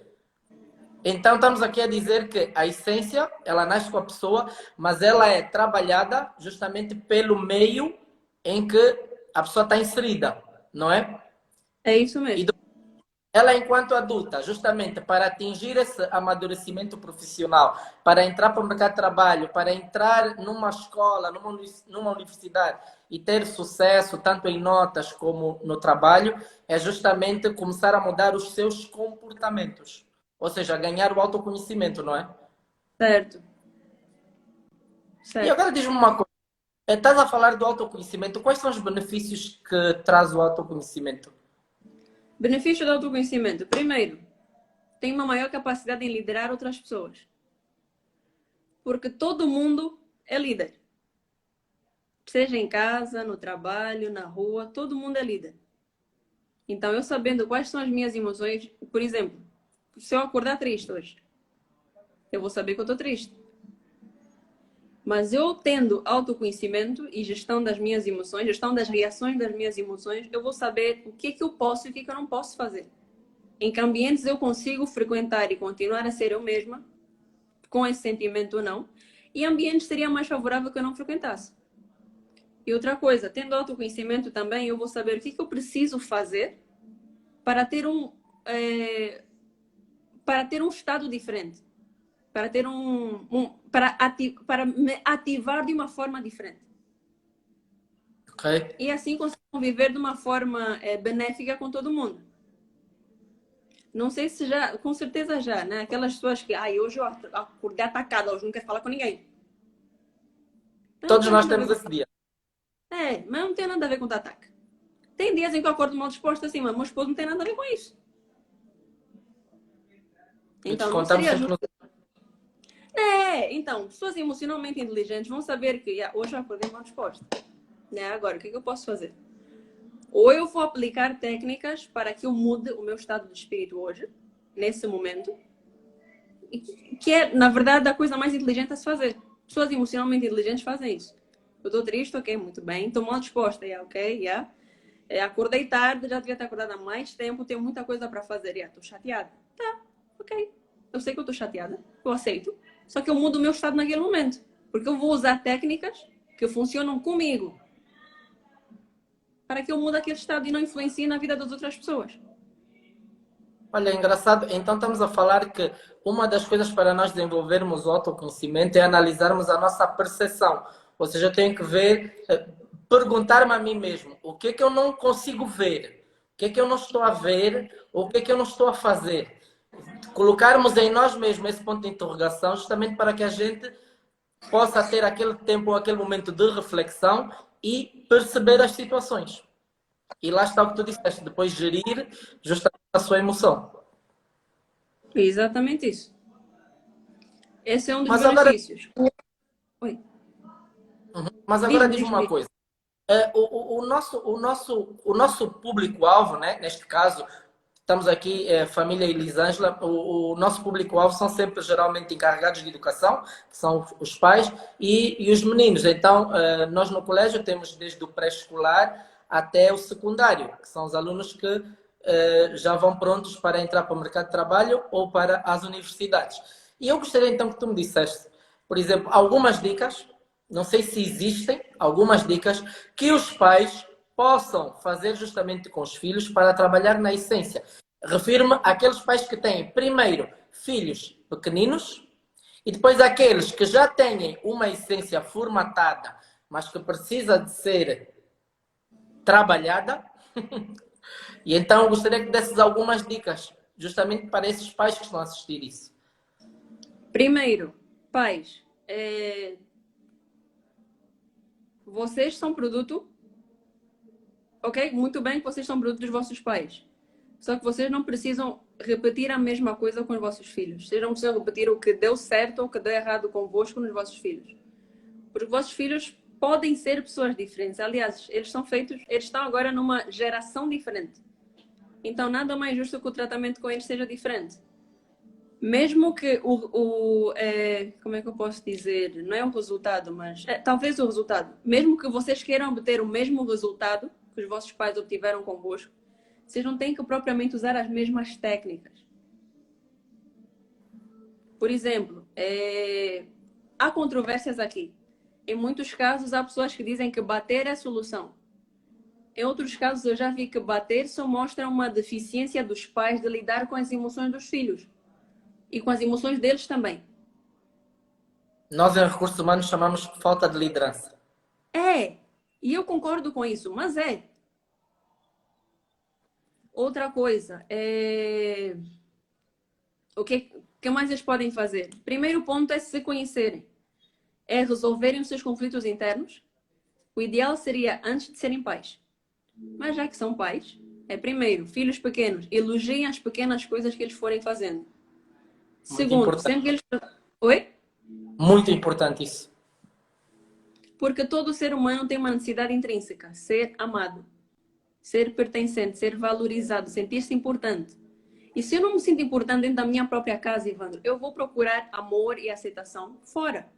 Então estamos aqui a dizer que a essência, ela nasce com a pessoa, mas ela é trabalhada justamente pelo meio em que a pessoa está inserida, não é? É isso mesmo. Ela, enquanto adulta, justamente para atingir esse amadurecimento profissional, para entrar para o mercado de trabalho, para entrar numa escola, numa universidade e ter sucesso, tanto em notas como no trabalho, é justamente começar a mudar os seus comportamentos. Ou seja, ganhar o autoconhecimento, não é? Certo. E agora diz-me uma coisa. Estás a falar do autoconhecimento. Quais são os benefícios que traz o autoconhecimento? Benefício do autoconhecimento. Primeiro, tem uma maior capacidade em liderar outras pessoas. Porque todo mundo é líder. Seja em casa, no trabalho, na rua, todo mundo é líder. Então, eu sabendo quais são as minhas emoções, por exemplo, se eu acordar triste hoje, eu vou saber que eu estou triste. Mas eu tendo autoconhecimento e gestão das minhas emoções, gestão das reações das minhas emoções, eu vou saber o que é que eu posso e o que é que eu não posso fazer. Em que ambientes eu consigo frequentar e continuar a ser eu mesma, com esse sentimento ou não, e ambientes seria mais favorável que eu não frequentasse. E outra coisa, tendo autoconhecimento também, eu vou saber o que é que eu preciso fazer para ter para ter um estado diferente, para ter para me ativar de uma forma diferente. Ok? E assim consigo conviver de uma forma benéfica com todo mundo. Não sei se já, com certeza já, né? Aquelas pessoas que, hoje eu acordei atacada, hoje não quero falar com ninguém. Não Todos tem nós nada a ver temos com... esse dia. Mas não tem nada a ver com o ataque. Tem dias em que eu acordo mal disposta assim, mas meu esposo não tem nada a ver com isso. E Então, não descontamos seria sempre justo. no... Então, pessoas emocionalmente inteligentes vão saber que hoje eu acordei mal disposta. Né? Agora, o que eu posso fazer? Ou eu vou aplicar técnicas para que eu mude o meu estado de espírito hoje, nesse momento, que é, na verdade, a coisa mais inteligente a se fazer. Pessoas emocionalmente inteligentes fazem isso. Eu estou triste, ok, muito bem. Estou mal disposta, ok, acordei tarde, já devia ter acordado há mais tempo, tenho muita coisa para fazer, estou chateada. Tá, ok. Eu sei que eu estou chateada, eu aceito. Só que eu mudo o meu estado naquele momento. Porque eu vou usar técnicas que funcionam comigo para que eu mude aquele estado e não influencie na vida das outras pessoas. Olha, é engraçado. Então estamos a falar que uma das coisas para nós desenvolvermos o autoconhecimento é analisarmos a nossa percepção. Ou seja, eu tenho que ver, perguntar-me a mim mesmo, o que é que eu não consigo ver? O que é que eu não estou a ver? O que é que eu não estou a fazer? Colocarmos em nós mesmos esse ponto de interrogação justamente para que a gente possa ter aquele tempo, aquele momento de reflexão e perceber as situações. E lá está o que tu disseste, depois gerir justamente a sua emoção. Exatamente isso. Esse é um dos Mas agora, benefícios. Oi. mas agora Diz-me, diz-me diz-me, uma diz-me. coisa. O nosso público-alvo, né? Neste caso, estamos aqui, família Elisângela, o nosso público-alvo são sempre geralmente encarregados de educação, que são os pais e os meninos. Então, nós no colégio temos desde o pré-escolar até o secundário, que são os alunos que já vão prontos para entrar para o mercado de trabalho ou para as universidades. E eu gostaria então que tu me dissesse, por exemplo, algumas dicas, não sei se existem algumas dicas que os pais possam fazer justamente com os filhos para trabalhar na essência. Refiro-me àqueles pais que têm, primeiro, filhos pequeninos e depois aqueles que já têm uma essência formatada, mas que precisa de ser trabalhada. E então eu gostaria que desses algumas dicas, justamente para esses pais que estão a assistir isso. Primeiro, pais, vocês são produto, ok? Muito bem que vocês são produto dos vossos pais. Só que vocês não precisam repetir a mesma coisa com os vossos filhos. Vocês não precisam repetir o que deu certo ou o que deu errado convosco nos vossos filhos. Porque os vossos filhos podem ser pessoas diferentes. Aliás, eles estão agora numa geração diferente. Então, nada mais justo que o tratamento com eles seja diferente. Mesmo que como é que eu posso dizer? Não é o resultado, mas talvez o resultado. Mesmo que vocês queiram obter o mesmo resultado que os vossos pais obtiveram convosco, vocês não têm que propriamente usar as mesmas técnicas. Por exemplo, há controvérsias aqui. Em muitos casos, há pessoas que dizem que bater é a solução. Em outros casos, eu já vi que bater só mostra uma deficiência dos pais de lidar com as emoções dos filhos. E com as emoções deles também. Nós, em recursos humanos, chamamos de falta de liderança. E eu concordo com isso, mas Outra coisa, o que mais eles podem fazer? Primeiro ponto é se conhecerem. É resolverem os seus conflitos internos. O ideal seria antes de serem pais. Mas já que são pais, primeiro, filhos pequenos, elogiem as pequenas coisas que eles forem fazendo. Muito Segundo, importante. sempre que eles... Oi? Muito importante isso. Porque todo ser humano tem uma necessidade intrínseca, ser amado, ser pertencente, ser valorizado, sentir-se importante. E se eu não me sinto importante dentro da minha própria casa, Ivandro, eu vou procurar amor e aceitação fora.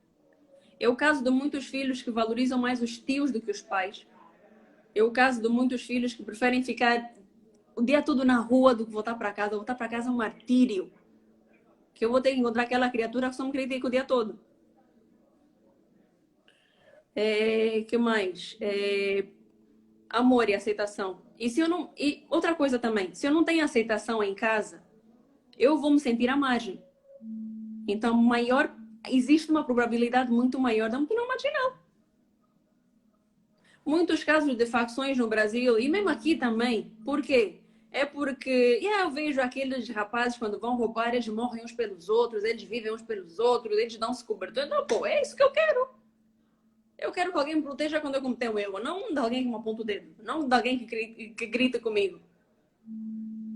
É o caso de muitos filhos que valorizam mais os tios do que os pais. É o caso de muitos filhos que preferem ficar o dia todo na rua do que voltar para casa. Voltar para casa é um martírio. Que eu vou ter que encontrar aquela criatura que só me critica o dia todo. Que mais? Amor e aceitação. E se eu não... E outra coisa também. Se eu não tenho aceitação em casa, eu vou me sentir à margem. Então, existe uma probabilidade muito maior de me tornar marginal. Muitos casos de facções no Brasil, e mesmo aqui também. Por quê? É porque eu vejo aqueles rapazes quando vão roubar, eles morrem uns pelos outros, eles vivem uns pelos outros, eles dão-se cobertura. Não, pô, é isso que eu quero. Eu quero que alguém me proteja quando eu cometer um erro, não de alguém que me aponta o dedo, não de alguém que grita comigo.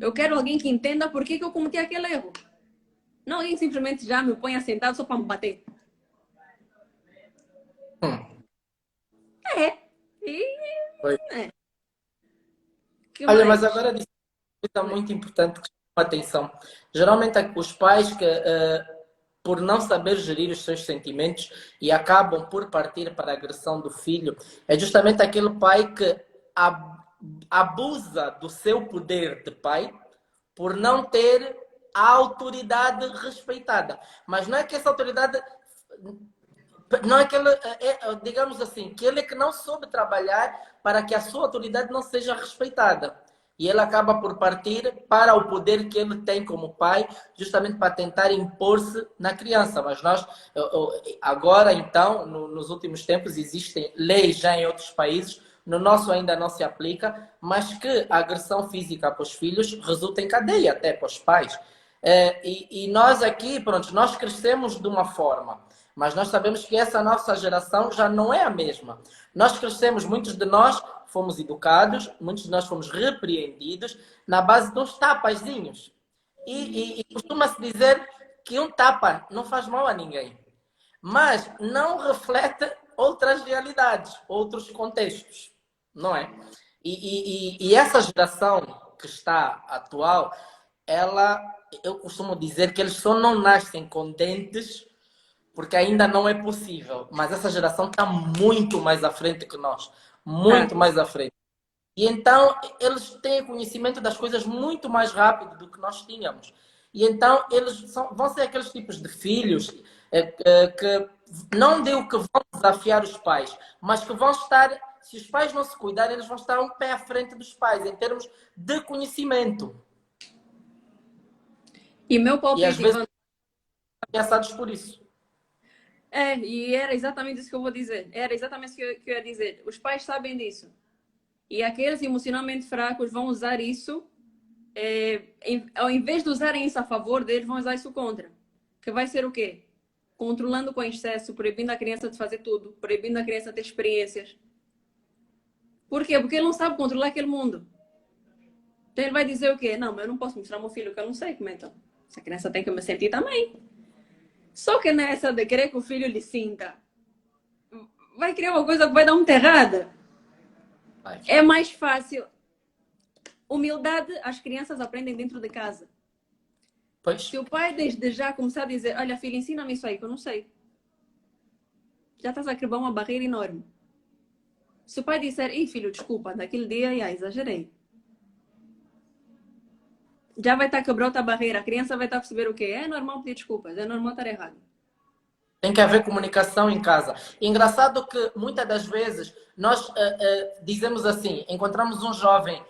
Eu quero alguém que entenda por que eu cometi aquele erro. Não alguém simplesmente já me põe assentado só para me bater. É. E, Foi. que Olha, mais? mas agora disse uma coisa muito importante que chama a atenção. Geralmente, os pais que, por não saber gerir os seus sentimentos e acabam por partir para a agressão do filho, é justamente aquele pai que abusa do seu poder de pai por não ter a autoridade respeitada. Mas não é que essa autoridade não é que ele, digamos assim, que ele é que não soube trabalhar para que a sua autoridade não seja respeitada. E ele acaba por partir para o poder que ele tem como pai, justamente para tentar impor-se na criança. Mas nós, agora então, nos últimos tempos, existem leis já em outros países, no nosso ainda não se aplica, mas que a agressão física para os filhos resulta em cadeia até para os pais. E nós aqui, pronto, nós crescemos de uma forma. Mas nós sabemos que essa nossa geração já não é a mesma. Nós crescemos, muitos de nós fomos educados, muitos de nós fomos repreendidos na base de uns tapazinhos. E costuma-se dizer que um tapa não faz mal a ninguém. Mas não reflete outras realidades, outros contextos, não é? E essa geração que está atual, eu costumo dizer que eles só não nascem com dentes porque ainda não é possível. Mas essa geração está muito mais à frente que nós. Muito mais à frente. E então eles têm conhecimento das coisas muito mais rápido do que nós tínhamos. E então vão ser aqueles tipos de filhos que não digo que vão desafiar os pais, mas que vão estar, se os pais não se cuidarem, eles vão estar um pé à frente dos pais em termos de conhecimento. E meu E às palpite, vezes Ivan, ameaçados por isso. e era exatamente isso que eu vou dizer. Era exatamente isso que eu ia dizer. Os pais sabem disso. E aqueles emocionalmente fracos vão usar isso, ao invés de usarem isso a favor deles, vão usar isso contra. Que vai ser o quê? Controlando com excesso, proibindo a criança de fazer tudo, proibindo a criança de ter experiências. Por quê? Porque ele não sabe controlar aquele mundo. Então ele vai dizer o quê? Não, mas eu não posso mostrar ao meu filho que eu não sei como então. Essa criança tem que me sentir também. Só que nessa de querer que o filho lhe sinta, vai criar uma coisa que vai dar muito errada. É mais fácil. Humildade, as crianças aprendem dentro de casa. Pois. Se o pai desde já começar a dizer, olha filho, ensina-me isso aí que eu não sei. Já estás a criar uma barreira enorme. Se o pai disser, ei filho, desculpa, naquele dia exagerei. Já vai estar quebrando outra barreira. A criança vai estar a perceber o quê? É normal pedir desculpas, é normal estar errado. Tem que haver comunicação em casa. Engraçado que muitas das vezes nós dizemos assim, encontramos um jovem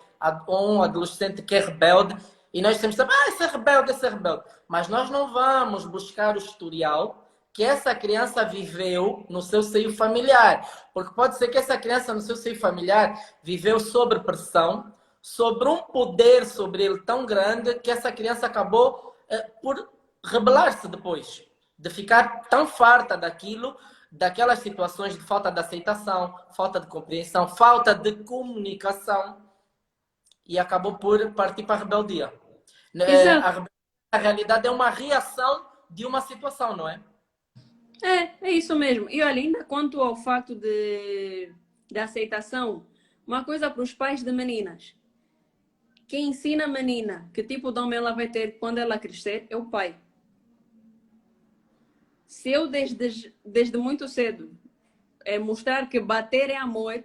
ou um adolescente que é rebelde e nós temos esse é rebelde, esse é rebelde. Mas nós não vamos buscar o historial que essa criança viveu no seu seio familiar. Porque pode ser que essa criança no seu seio familiar viveu sob pressão, sobre um poder sobre ele tão grande que essa criança acabou por rebelar-se depois de ficar tão farta daquilo, daquelas situações de falta de aceitação, falta de compreensão, falta de comunicação e acabou por partir para a rebeldia. Exato. A realidade é uma reação de uma situação, não é? É isso mesmo. E olha, ainda quanto ao facto de aceitação, uma coisa para os pais de meninas. Quem ensina a menina que tipo de homem ela vai ter quando ela crescer é o pai. Se eu desde muito cedo mostrar que bater é amor,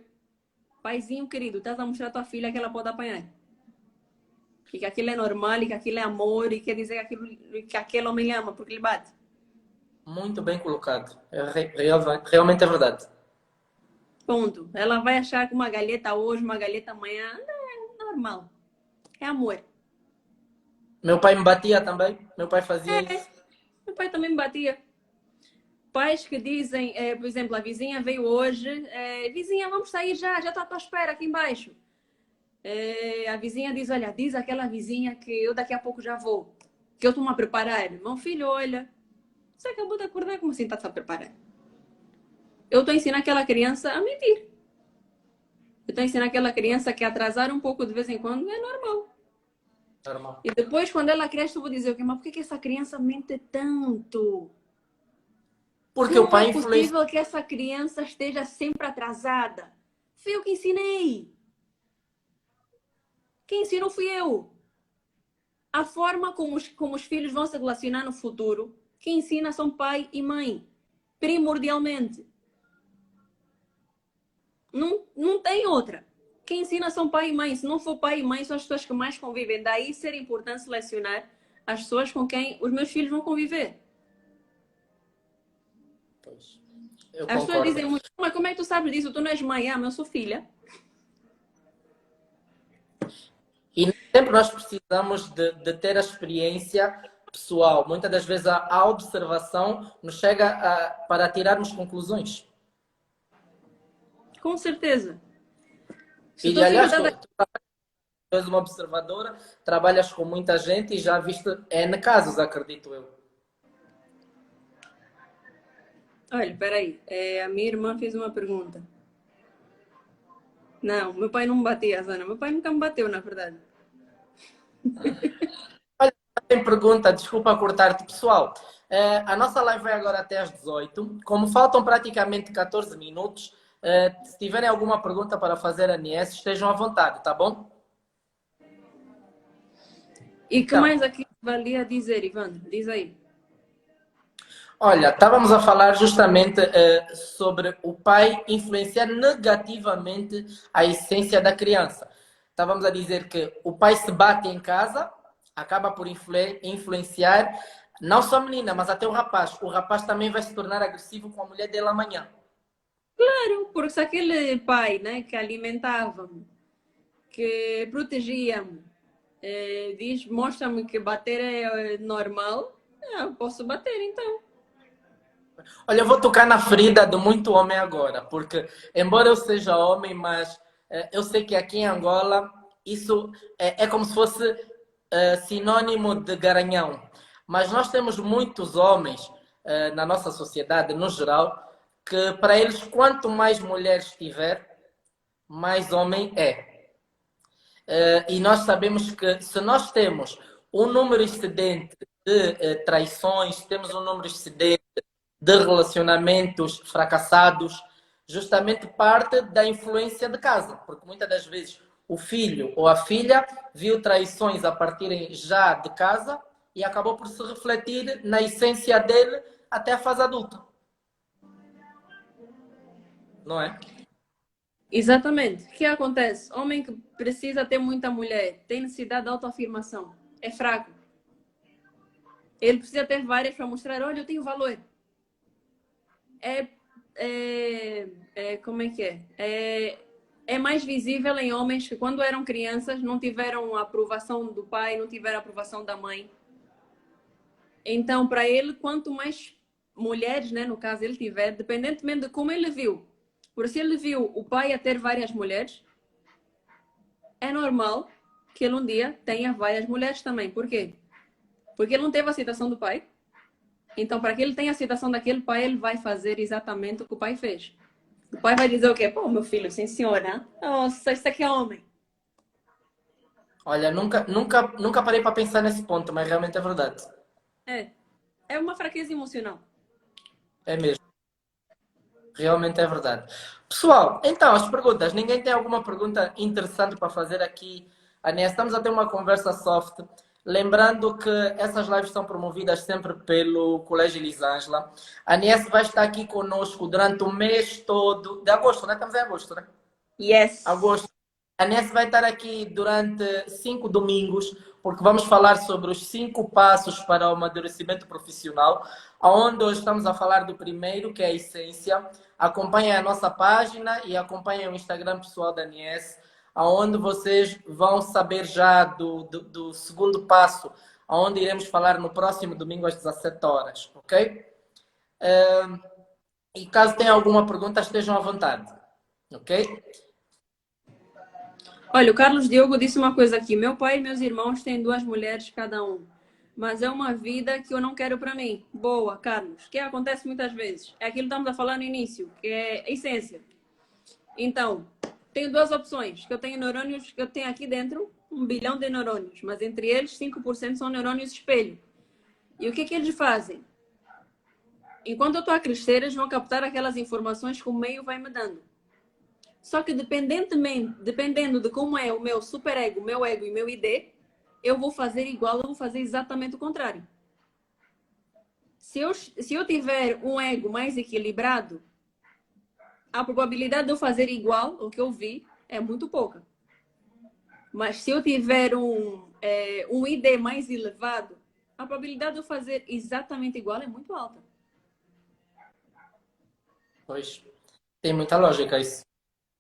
paizinho querido, estás a mostrar à tua filha que ela pode apanhar. E que aquilo é normal, e que aquilo é amor, e quer dizer que aquele homem lhe ama porque lhe bate. Muito bem colocado. Realmente é verdade. Ponto. Ela vai achar que uma galheta hoje, uma galheta amanhã, não é normal. É amor. Meu pai me batia também. Meu pai fazia isso. Meu pai também me batia. Pais que dizem, por exemplo, a vizinha veio hoje, vizinha, vamos sair já estou à tua espera aqui embaixo. A vizinha diz, olha, diz aquela vizinha que eu daqui a pouco já vou, que eu estou-me a preparar. Meu filho, olha, você acabou de acordar, como assim está-se a preparar? Eu estou a ensinar aquela criança a mentir. Eu estou a ensinar aquela criança que atrasar um pouco de vez em quando é normal. Normal. E depois, quando ela cresce, eu vou dizer, mas por que essa criança mente tanto? Porque o Como pai é influencia. possível que essa criança esteja sempre atrasada? Fui eu que ensinei. Quem ensinou fui eu. A forma como os filhos vão se relacionar no futuro, quem ensina são pai e mãe. Primordialmente. Não tem outra. Quem ensina são pai e mãe. Se não for pai e mãe, são as pessoas que mais convivem. Daí ser importante selecionar as pessoas com quem os meus filhos vão conviver. Pois, eu As pessoas concordo. dizem muito, mas como é que tu sabes disso? Tu não és mãe, mas eu sou filha. E nem sempre nós precisamos de ter a experiência pessoal. Muitas das vezes a observação nos chega para tirarmos conclusões. Com certeza. Se E tua filha aliás, está tu és uma observadora, trabalhas com muita gente e já viste N casos, acredito eu. Olha, peraí. A minha irmã fez uma pergunta. Não, meu pai não me batia, Zana. Meu pai nunca me bateu, na verdade. Olha, tem pergunta, desculpa cortar-te, pessoal. A nossa live vai agora até às 18. Como faltam praticamente 14 minutos, se tiverem alguma pergunta para fazer a Nies, estejam à vontade, tá bom? E que Então, mais aqui valia dizer, Ivandro? Diz aí. olha, estávamos a falar justamente sobre o pai influenciar negativamente a essência da criança. Estávamos a dizer que o pai se bate em casa, acaba por influenciar não só a menina, mas até o rapaz. O rapaz também vai se tornar agressivo com a mulher dele amanhã. Claro, porque se aquele pai, né, que alimentava-me, que protegia-me, mostra-me que bater é normal, eu posso bater então. Olha, eu vou tocar na ferida de muito homem agora, porque embora eu seja homem, mas eu sei que aqui em Angola isso é como se fosse sinônimo de garanhão. Mas nós temos muitos homens na nossa sociedade, no geral, que para eles, quanto mais mulheres tiver, mais homem é. E nós sabemos que se nós temos um número excedente de traições, temos um número excedente de relacionamentos fracassados, justamente parte da influência de casa, porque muitas das vezes o filho ou a filha viu traições a partirem já de casa e acabou por se refletir na essência dele até a fase adulta. Não é? Exatamente. O que acontece? Homem que precisa ter muita mulher tem necessidade de autoafirmação. É fraco. Ele precisa ter várias para mostrar, olha, eu tenho valor. Como é que é? É mais visível em homens que quando eram crianças não tiveram a aprovação do pai, não tiveram a aprovação da mãe. Então, para ele, quanto mais mulheres, né, no caso ele tiver, dependentemente de como ele viu. Por se ele viu o pai a ter várias mulheres, é normal que ele um dia tenha várias mulheres também. Por quê? Porque ele não teve a aceitação do pai. Então, para que ele tenha a aceitação daquele pai, ele vai fazer exatamente o que o pai fez. O pai vai dizer o quê? Pô, meu filho, sim senhora. Nossa, isso aqui é homem. Olha, nunca parei para pensar nesse ponto, mas realmente é verdade. É uma fraqueza emocional. É mesmo. Realmente é verdade. Pessoal, então, as perguntas. Ninguém tem alguma pergunta interessante para fazer aqui? Anies, estamos a ter uma conversa soft. Lembrando que essas lives são promovidas sempre pelo Colégio Elisângela. A Nies vai estar aqui conosco durante o mês todo de agosto, né? Estamos em agosto, né? Yes. Agosto. A Ness vai estar aqui durante 5 domingos, porque vamos falar sobre os 5 passos para o amadurecimento profissional, onde hoje estamos a falar do primeiro, que é a essência. Acompanhem a nossa página e acompanhem o Instagram pessoal da Ness, onde vocês vão saber já do segundo passo, onde iremos falar no próximo domingo às 17 horas, ok? E caso tenham alguma pergunta, estejam à vontade, ok? Olha, o Carlos Diogo disse uma coisa aqui. Meu pai e meus irmãos têm 2 mulheres cada um. Mas é uma vida que eu não quero para mim. Boa, Carlos. Que acontece muitas vezes. É aquilo que estamos a falar no início, que é a essência. Então, tenho 2 opções. Que eu tenho neurônios, que eu tenho aqui dentro 1 bilhão de neurônios. Mas entre eles, 5% são neurônios espelho. E o que que eles fazem? Enquanto eu estou a crescer, eles vão captar aquelas informações que o meio vai me dando. Só que dependendo de como é o meu superego, meu ego e meu ID, eu vou fazer igual, eu vou fazer exatamente o contrário. Se eu tiver um ego mais equilibrado, a probabilidade de eu fazer igual o que eu vi é muito pouca. Mas se eu tiver um ID mais elevado, a probabilidade de eu fazer exatamente igual é muito alta. Pois, tem muita lógica isso.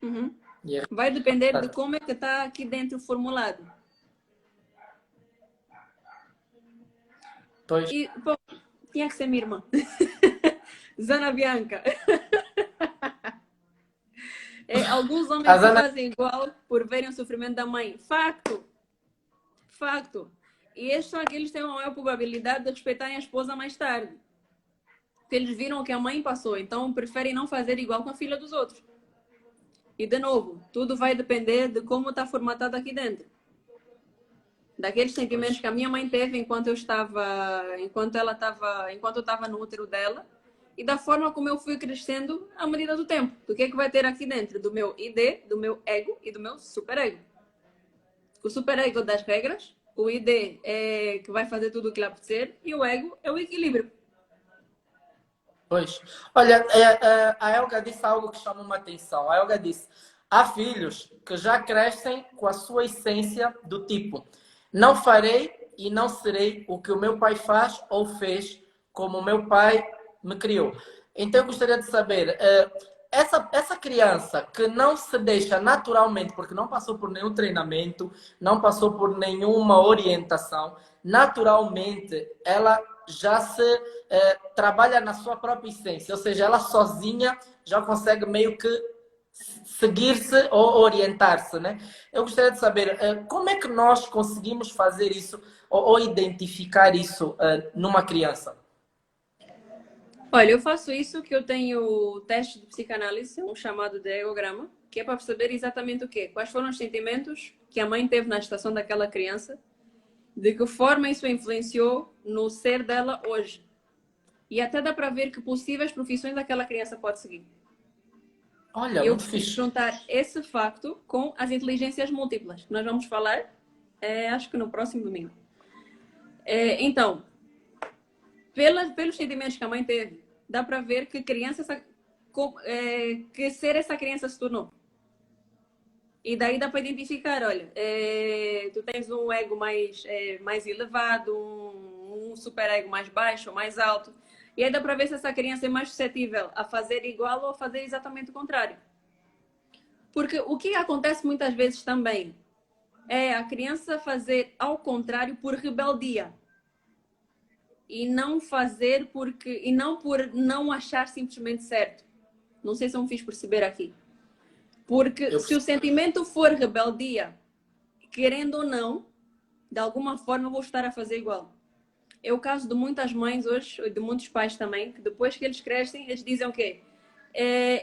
Uhum. Yeah. Vai depender de como é que está aqui dentro formulado. Pois. E, bom, tinha que ser minha irmã. Zana Bianca. Alguns homens se fazem igual por verem o sofrimento da mãe. Facto. Facto. E estes são aqueles que têm uma maior probabilidade de respeitarem a esposa mais tarde. Porque eles viram o que a mãe passou. Então, preferem não fazer igual com a filha dos outros. E, de novo, tudo vai depender de como está formatado aqui dentro. Daqueles sentimentos que a minha mãe teve enquanto eu estava no útero dela, e da forma como eu fui crescendo à medida do tempo. Do que é que vai ter aqui dentro? Do meu ID, do meu ego e do meu superego. O superego das regras, o ID é que vai fazer tudo o que lhe apetecer, e o ego é o equilíbrio. Pois. Olha, a Elga disse algo que chamou uma atenção. A Elga disse: há filhos que já crescem com a sua essência do tipo: não farei e não serei o que o meu pai faz ou fez, como o meu pai me criou. Então eu gostaria de saber, essa criança que não se deixa naturalmente, porque não passou por nenhum treinamento, não passou por nenhuma orientação, naturalmente ela já se trabalha na sua própria essência, ou seja, ela sozinha já consegue meio que seguir-se ou orientar-se, né? Eu gostaria de saber como é que nós conseguimos fazer isso ou identificar isso numa criança? Olha, eu faço isso que eu tenho o teste de psicanálise, um chamado de egograma, que é para perceber exatamente o quê? Quais foram os sentimentos que a mãe teve na gestação daquela criança, de que forma isso influenciou no ser dela hoje. E até dá para ver que possíveis profissões aquela criança pode seguir. Olha, E eu muito preciso fixe. juntar esse facto com as inteligências múltiplas, que nós vamos falar, acho que no próximo domingo. Então, pelos sentimentos que a mãe teve, dá para ver que que ser essa criança se tornou. E daí dá para identificar, olha, tu tens um ego mais elevado, um superego mais baixo, mais alto. E aí dá para ver se essa criança é mais suscetível a fazer igual ou a fazer exatamente o contrário. Porque o que acontece muitas vezes também é a criança fazer ao contrário por rebeldia. E não fazer por não achar simplesmente certo. Não sei se eu me fiz perceber aqui. Porque se o sentimento for rebeldia, querendo ou não, de alguma forma eu vou estar a fazer igual. É o caso de muitas mães hoje, de muitos pais também, que depois que eles crescem, eles dizem o quê?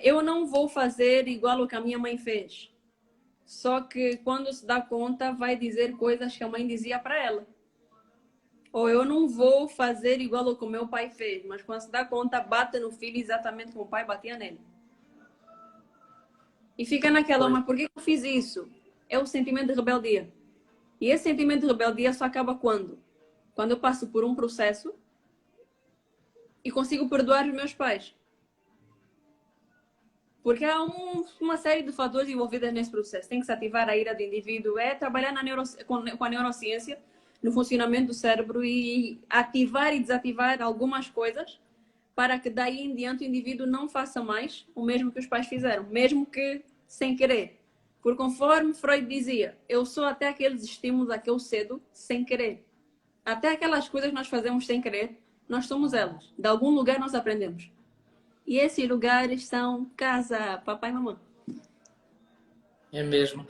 Eu não vou fazer igual o que a minha mãe fez. Só que quando se dá conta, vai dizer coisas que a mãe dizia para ela. Ou eu não vou fazer igual ao que o meu pai fez, mas quando se dá conta, bate no filho exatamente como o pai batia nele. E fica naquela, mas por que eu fiz isso? É o sentimento de rebeldia. E esse sentimento de rebeldia só acaba quando? Quando eu passo por um processo e consigo perdoar os meus pais. Porque há uma série de fatores envolvidos nesse processo. Tem que se ativar a ira do indivíduo, é trabalhar com a neurociência, no funcionamento do cérebro e ativar e desativar algumas coisas para que daí em diante o indivíduo não faça mais o mesmo que os pais fizeram, mesmo que sem querer. Por conforme Freud dizia, eu sou até aqueles estímulos a que eu cedo sem querer. Até aquelas coisas que nós fazemos sem querer, nós somos elas. De algum lugar nós aprendemos. E esses lugares são casa, papai e mamãe. É mesmo.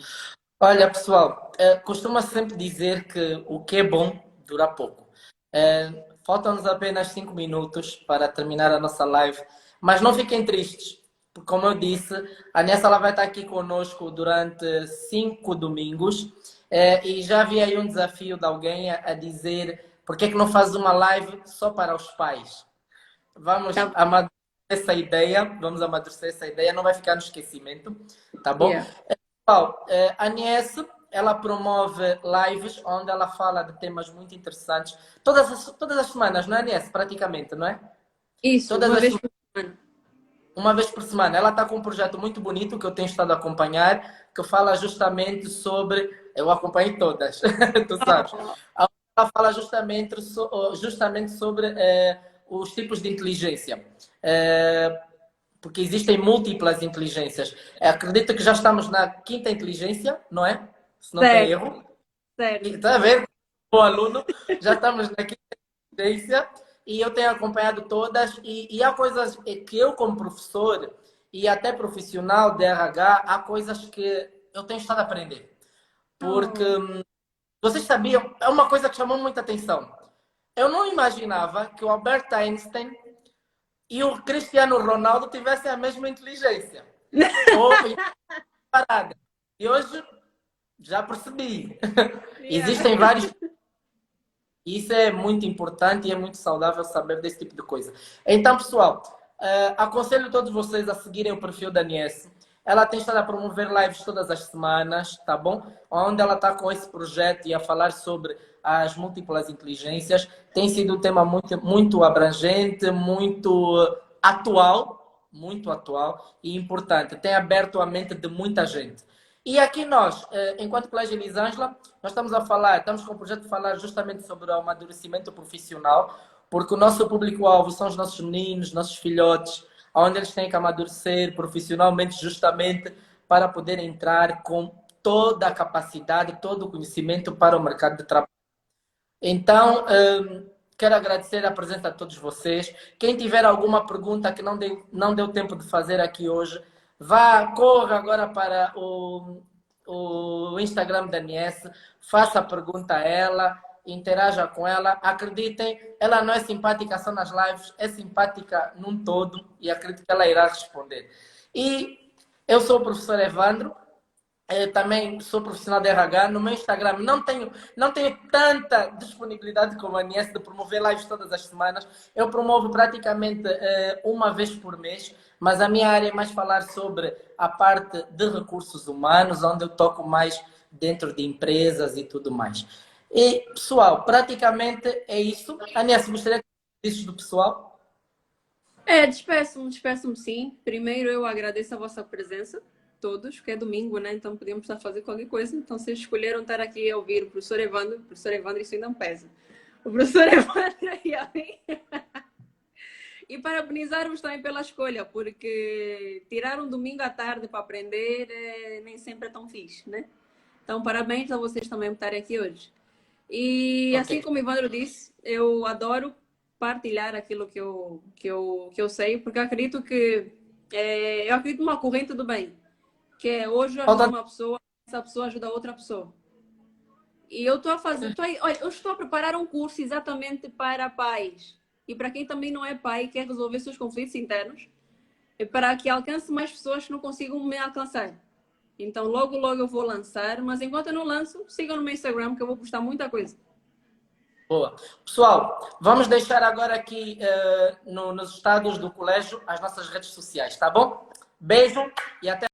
Olha, pessoal, costuma sempre dizer que o que é bom dura pouco. Faltam-nos apenas 5 minutos para terminar a nossa live, mas não fiquem tristes, porque, como eu disse, a Nessa ela vai estar aqui conosco durante 5 domingos, e já vi aí um desafio de alguém a dizer porque é que não faz uma live só para os pais. Vamos Tá. vamos amadurecer essa ideia, não vai ficar no esquecimento, tá bom? Yeah. Pessoal, a Anies, ela promove lives onde ela fala de temas muito interessantes. Todas as semanas, não é, Anies? Praticamente, não é? Isso, Todas uma as, vez por semana. uma vez por semana. Ela está com um projeto muito bonito que eu tenho estado a acompanhar, que fala justamente sobre... Eu acompanhei todas, tu sabes. Ela fala justamente sobre os tipos de inteligência. Porque existem múltiplas inteligências. Acredito que já estamos na quinta inteligência, não é? Se não tem Certo, erro. certo. Está a ver? Bom aluno, já estamos na quinta inteligência e eu tenho acompanhado todas. E há coisas que eu, como professor e até profissional de RH, há coisas que eu tenho estado a aprender. Porque Oh. vocês sabiam, é uma coisa que chamou muita atenção. Eu não imaginava que o Albert Einstein e o Cristiano Ronaldo tivessem a mesma inteligência. Ou parada. E hoje já percebi. Yeah. Existem vários. Isso é muito importante e é muito saudável saber desse tipo de coisa. Então, pessoal, aconselho todos vocês a seguirem o perfil da Nies. Ela tem estado a promover lives todas as semanas, tá bom? Onde ela está com esse projeto e a falar sobre as múltiplas inteligências. Tem sido um tema muito abrangente, muito atual e importante. Tem aberto a mente de muita gente. E aqui nós, enquanto Colégio Elisângela, nós estamos com o projeto de falar justamente sobre o amadurecimento profissional, porque o nosso público-alvo são os nossos meninos, nossos filhotes, onde eles têm que amadurecer profissionalmente justamente para poder entrar com toda a capacidade, todo o conhecimento para o mercado de trabalho. Então, quero agradecer a presença de todos vocês. Quem tiver alguma pergunta que não deu tempo de fazer aqui hoje, corra agora para o Instagram da Nies, faça a pergunta a ela, interaja com ela. Acreditem, ela não é simpática só nas lives, é simpática num todo e acredito que ela irá responder. E eu sou o professor Evandro. Eu também sou profissional de RH. No meu Instagram não tenho tanta disponibilidade como a Anies de promover lives todas as semanas. Eu promovo praticamente uma vez por mês, mas a minha área é mais falar sobre a parte de recursos humanos, onde eu toco mais dentro de empresas e tudo mais. E, pessoal, praticamente é isso. Anies, gostaria que dissesse do pessoal? Despeço-me sim. Primeiro eu agradeço a vossa presença, todos, porque é domingo, né? Então podíamos estar fazendo qualquer coisa. Então vocês escolheram estar aqui a ouvir o professor Evandro. O professor Evandro, isso ainda não pesa. O professor Evandro e a mim. E parabenizar-vos também pela escolha, porque tirar um domingo à tarde para aprender nem sempre é tão fixe, né? Então parabéns a vocês também por estarem aqui hoje. E assim Ok. como o Evandro disse, eu adoro partilhar aquilo que eu sei, porque eu acredito que eu acredito numa corrente do bem, que é hoje eu ajudo uma pessoa, essa pessoa ajuda outra pessoa. E eu estou a fazer, olha, eu estou a preparar um curso exatamente para pais e para quem também não é pai e quer resolver seus conflitos internos, para que alcance mais pessoas que não consigam me alcançar. Então, logo eu vou lançar, mas enquanto eu não lanço, sigam no meu Instagram que eu vou postar muita coisa. Boa. Pessoal, vamos deixar agora aqui nos estados do colégio as nossas redes sociais, tá bom? Beijo e até